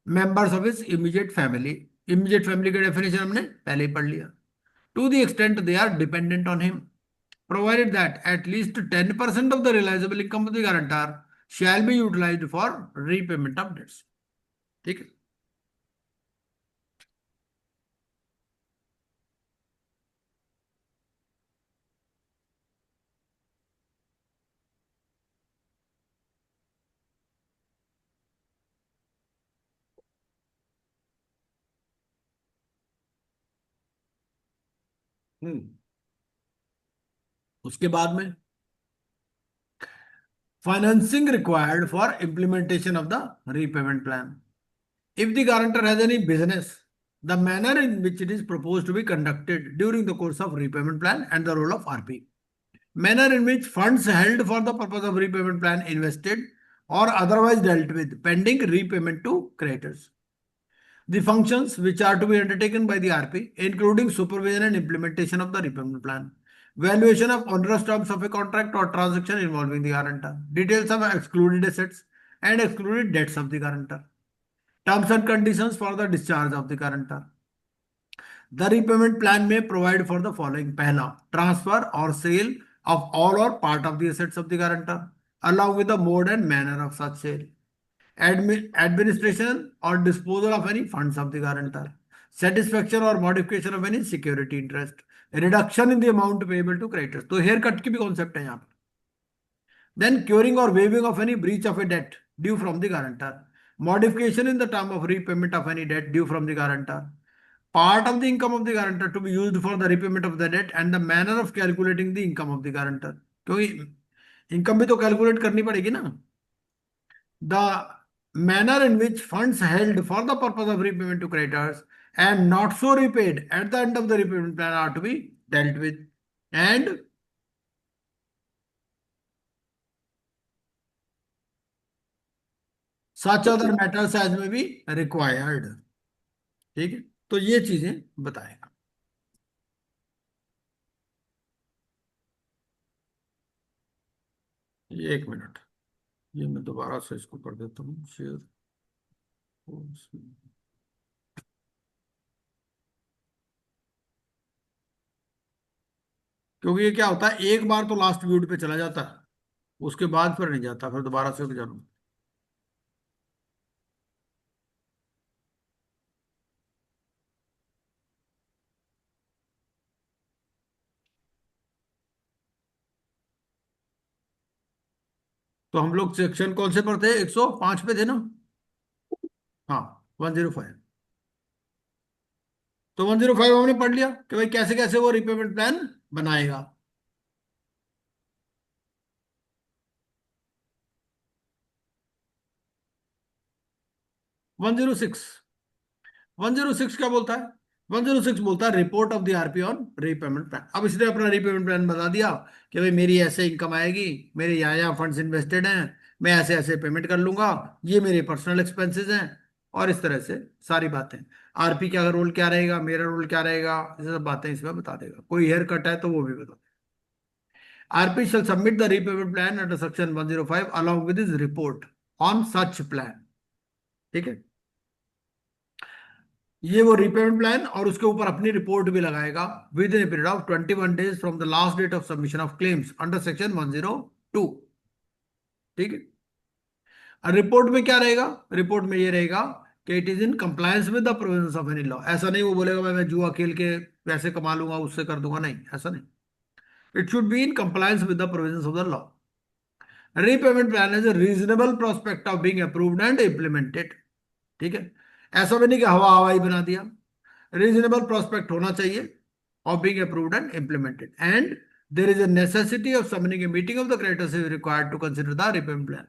members of his immediate family. Immediate family का डेफिनेशन हमने पहले ही पढ़ लिया। To the extent they are dependent on him, provided that at least 10% of the realisable income of the guarantor shall be utilised for repayment of debts. ठीक है। उसके बाद में financing required for implementation of the repayment plan. If the guarantor has any business, the manner in which it is proposed to be conducted during the course of repayment plan and the role of RP. Manner in which funds held for the purpose of repayment plan invested or otherwise dealt with pending repayment to creditors. The functions which are to be undertaken by the RP, including supervision and implementation of the repayment plan. Valuation of onerous terms of a contract or transaction involving the guarantor. Details of excluded assets and excluded debts of the guarantor. Terms and conditions for the discharge of the guarantor. The repayment plan may provide for the following. पहला, transfer or sale of all or part of the assets of the guarantor, along with the mode and manner of such sale. Administration or disposal of any funds of the guarantor. Satisfaction or modification of any security interest. Reduction in the amount payable to creditors. तो hair cut की भी concept है यहाँ पे। Then curing or waiving of any breach of a debt due from the guarantor. Modification in the term of repayment of any debt due from the guarantor. Part of the income of the guarantor to be used for the repayment of the debt and the manner of calculating the income of the guarantor. क्योंकि income भी तो calculate करनी पड़ेगी ना। The manner in which funds held for the purpose of repayment to creditors and not so repaid at the end of the repayment plan are to be dealt with, and such other matters as may be required. ठीक है। तो ये चीजें बताएगा। ये एक minute, ये मैं दोबारा से इसको कर देता हूँ शेयर। क्योंकि ये क्या होता है, एक बार तो लास्ट व्यू पे चला जाता है, उसके बाद फिर नहीं जाता, फिर दोबारा से जाना। तो हम लोग सेक्शन कौन से पर थे? 105 पे थे ना? हाँ, 105। तो 105 हमने पढ़ लिया कि भाई कैसे कैसे वो रिपेमेंट प्लान बनाएगा। वन जीरो सिक्स क्या बोलता है? 106 बोलता है report of the RP on repayment plan. अब इसने अपना रीपेमेंट प्लान बता दिया कि भाई मेरी ऐसे इनकम आएगी, मेरे यहाँ फंड्स इन्वेस्टेड हैं, मैं ऐसे ऐसे पेमेंट कर लूंगा, ये मेरे पर्सनल एक्सपेंसेस हैं, और इस तरह से सारी बातें। आरपी का रोल क्या रहेगा, मेरा रोल क्या रहेगा, ये सब बातें इसमें बता देगा। कोई हेयर कट है तो वो भी बता देगा। RP shall submit the repayment plan under section 105 along with his report on such plan। ठीक है। ये वो रीपेमेंट प्लान और उसके ऊपर अपनी रिपोर्ट भी लगाएगा within period of 21 days from the last date of submission of claims under section 102। ठीक है। और रिपोर्ट में क्या रहेगा? रिपोर्ट में ये रहेगा कि it is in compliance with the provisions of any law. ऐसा नहीं वो बोलेगा मैं जुआ खेल के पैसे कमा लूंगा उससे कर दूंगा, नहीं, ऐसा नहीं। It should be in compliance with the provisions of the law. Repayment plan is a reasonable prospect of being approved and implemented. ठीक है। ऐसा भी नहीं कि हवा हवाई बना दिया, रीजनेबल प्रोस्पेक्ट होना चाहिए of being approved and implemented, and there is a necessity of summoning a meeting of the creditors is required to consider the repayment plan.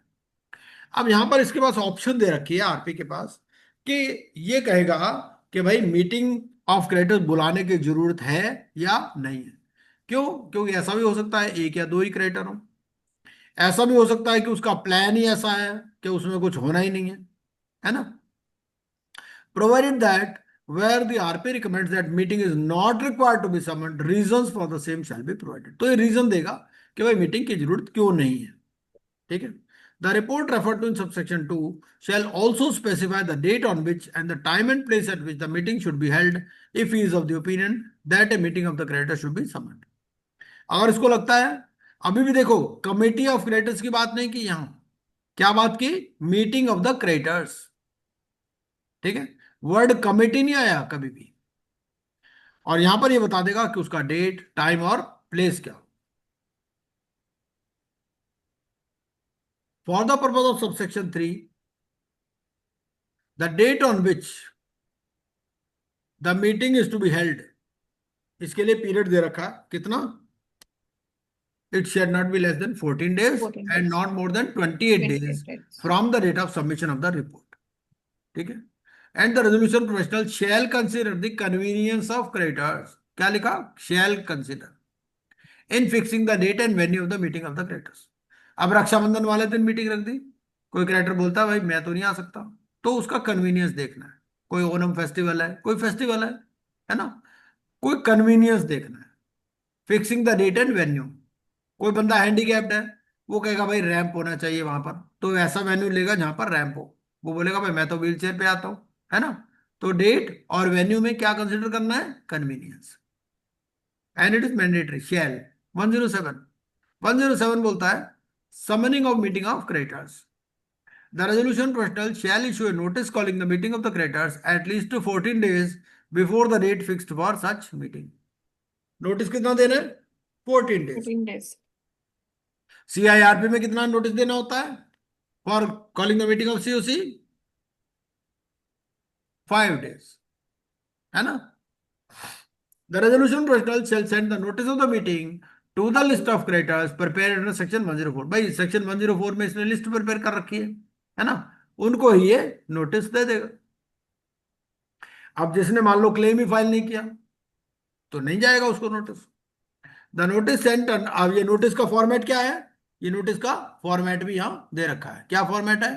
अब यहां पर इसके पास ऑप्शन दे रखी है आरपी के पास कि ये कहेगा कि भाई मीटिंग ऑफ क्रेडिटर्स बुलाने की जरूरत है या नहीं है। क्यों? क्योंकि ऐसा भी हो सकता है एक या दो ही क्रेडिटर हो, ऐसा भी हो सकता है कि उसका प्लान ही ऐसा है कि उसमें कुछ होना ही नहीं है ना। Provided that where the RP recommends that meeting is not required to be summoned, reasons for the same shall be provided। तो ये रीजन देगा कि भाई मीटिंग की जरूरत क्यों नहीं है। ठीक है। The report referred to in subsection 2 shall also specify the date on which and the time and place at which the meeting should be held if he is of the opinion that a meeting of the creditor should be summoned। अगर इसको लगता है, अभी भी देखो committee of creditors की बात नहीं की, यहां क्या बात की? Meeting of the creditors. ठीक है। वर्ड कमेटी नहीं आया कभी भी। और यहां पर ये बता देगा कि उसका डेट, टाइम और प्लेस क्या। For the purpose of subsection 3 the date on which the meeting is to be held, इसके लिए पीरियड दे रखा कितना? It shall not be less than 14 days 14 and days. Not more than 28 days 28 days. From the date of submission of the report. ठीक है। And the resolution professional shall consider the convenience of creditors, क्या लिखा? Shall consider in fixing the date and venue of the meeting of the creditors. अब रक्षाबंधन वाले दिन meeting रख दी, कोई creditor बोलता है भाई मैं तो नहीं आ सकता, तो उसका कन्वीनियंस देखना है। कोई ओनम फेस्टिवल है, कोई फेस्टिवल है ना, कोई कन्वीनियंस देखना है। Fixing the date and venue, कोई बंदा हैंडीकैप्ड है, वो कहेगा भाई रैंप होना चाहिए वहां पर, तो ऐसा वेन्यू लेगा जहां पर रैंप हो। वो बोलेगा भाई मैं तो व्हील चेयर पे आता हूं, है ना। तो डेट और वेन्यू में क्या कंसिडर करना है? Convenience. And it is mandatory shall 107 बोलता है summoning of meeting of creditors. The resolution professional shall issue a notice calling the meeting of the creditors at least 14 days before the date fixed for such meeting. Notice कितना देना है? 14 days। 14 days. CIRP में कितना notice देना होता है for calling the meeting of COC? 5 days, है ना। The resolution professional shall send the notice of the meeting to the list of creditors prepared under section 104। भाई सेक्शन 104 में इसने लिस्ट प्रिपेयर कर रखी है ना, उनको ही ये नोटिस दे देगा। अब जिसने मान लो क्लेम ही फाइल नहीं किया तो नहीं जाएगा उसको नोटिस। द नोटिस सेंट, अब ये नोटिस का फॉर्मेट क्या है? ये नोटिस का फॉर्मेट भी यहां दे रखा है। क्या फॉर्मेट है?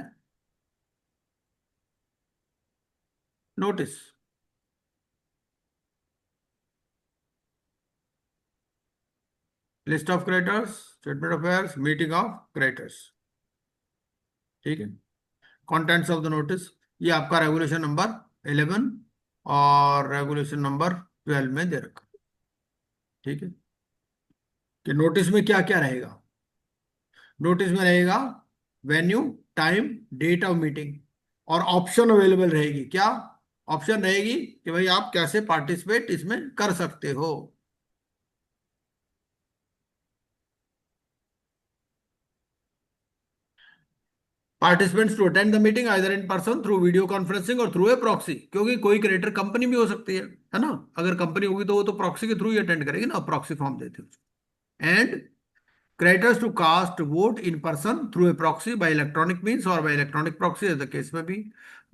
Notice list of creditors, statement of affairs, meeting of creditors. ठीक है। कंटेंट्स ऑफ द नोटिस, ये आपका रेगुलेशन नंबर 11 और रेगुलेशन नंबर 12 में दे रखा। ठीक है। कि नोटिस में क्या क्या रहेगा? नोटिस में रहेगा venue, time, date of meeting, और ऑप्शन अवेलेबल रहेगी। क्या ऑप्शन रहेगी? कि भाई आप कैसे पार्टिसिपेट इसमें कर सकते हो। Participants to attend the meeting either in person, through video conferencing और थ्रू ए प्रॉक्सी। क्योंकि कोई क्रिएटर कंपनी भी हो सकती है ना। अगर कंपनी होगी तो वो तो प्रॉक्सी के थ्रू ही अटेंड करेगी ना, प्रॉक्सी फॉर्म देते हैं। And creditors to cast vote in person through a proxy by electronic means or by electronic proxy as the case may be.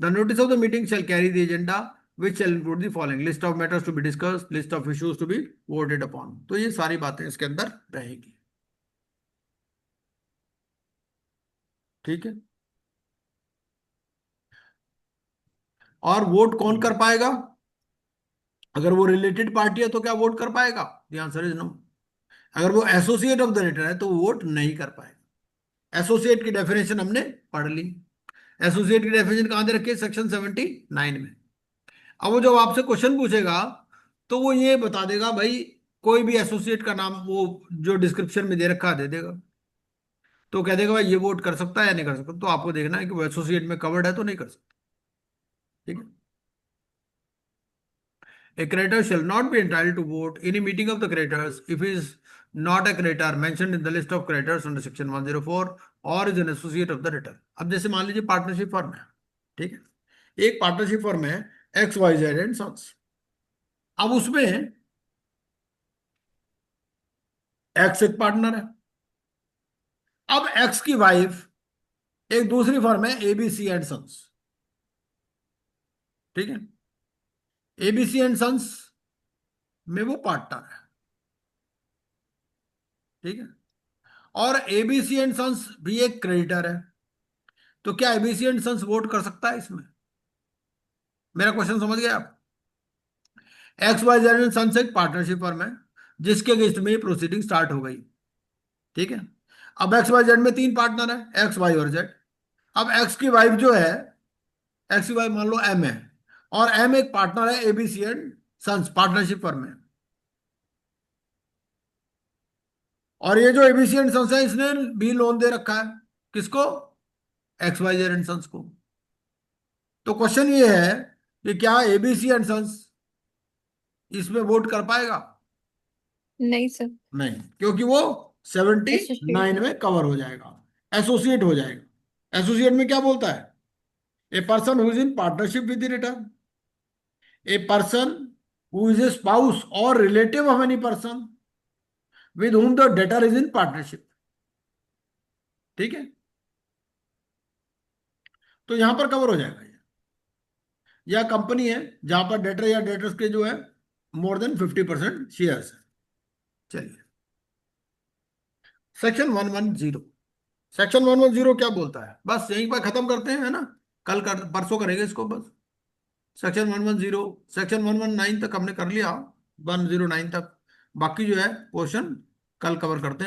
The notice of the meeting shall carry the agenda which shall include the following: list of matters to be discussed, list of issues to be voted upon। तो ये सारी बातें इसके अंदर रहेगी। ठीक है। और वोट कौन कर पाएगा? अगर वो रिलेटेड पार्टी है तो क्या वोट कर पाएगा? The answer is no. अगर वो एसोसिएट ऑफ द लेटर है तो वोट नहीं कर पाएगा। एसोसिएट की डेफिनेशन हमने पढ़ ली। एसोसिएट की डेफिनेशन कहां दे रखी है? सेक्शन 79 में। अब वो जब आपसे क्वेश्चन पूछेगा तो वो ये बता देगा भाई, कोई भी एसोसिएट का नाम वो जो डिस्क्रिप्शन में दे रखा है दे देगा, तो कह देगा भाई ये वोट कर सकता है या नहीं कर सकता, तो आपको देखना है कि वो एसोसिएट में कवर्ड है तो नहीं कर सकता। ठीक है। A creditor shall not be entitled to vote in a meeting of the creditors if he is not a creditor mentioned in the list of creditors under section 104 or is an associate of the debtor. अब जैसे मान लीजिए partnership firm है, ठीक है, एक partnership firm है X Y Z and sons. अब उसमें एक्स एक पार्टनर है, अब एक्स की वाइफ एक दूसरी फर्म है एबीसी एंड सन्स। ठीक है, एबीसी एंड सन्स में वो पार्टनर है। ठीक है, और एबीसी एंड सन्स भी एक क्रेडिटर है, तो क्या एबीसी एंड सन्स वोट कर सकता है इसमें? मेरा क्वेश्चन समझ गए आप? X Y Z and sons एक पार्टनरशिप फर्म है जिसके अगेंस्ट में प्रोसीडिंग स्टार्ट हो गई। ठीक है, अब एक्स वाई जेड में 3 पार्टनर है, एक्स वाई और जेड। अब एक्स की वाइफ जो है, एक्स की वाइफ मान लो एम है, और एम एक पार्टनर है ABC and sons partnership firm में। और ये जो एबीसी एंड सन्स है इसने भी लोन दे रखा है, किसको? X Y Z and sons को। तो क्वेश्चन ये है कि क्या एबीसी एंड सन्स इसमें वोट कर पाएगा? नहीं सर। नहीं, क्योंकि वो 79 Associate. में कवर हो जाएगा, एसोसिएट हो जाएगा। एसोसिएट में क्या बोलता है? A person who is in partnership with the return, a person who is a spouse or relative of any person with whom the debtor is in partnership. ठीक है, तो यहां पर कवर हो जाएगा ये। या कंपनी है जहां पर डेटर या डेटर्स के जो है मोर देन 50% शेयर्स है। चलिए, सेक्शन 110। सेक्शन 110 क्या बोलता है? बस यहीं पर खत्म करते हैं, है ना, कल कर परसों करेंगे इसको बस। सेक्शन 110, सेक्शन 119 तक हमने कर लिया, 109 तक। बाकी जो है पोर्शन कल कवर करते हैं।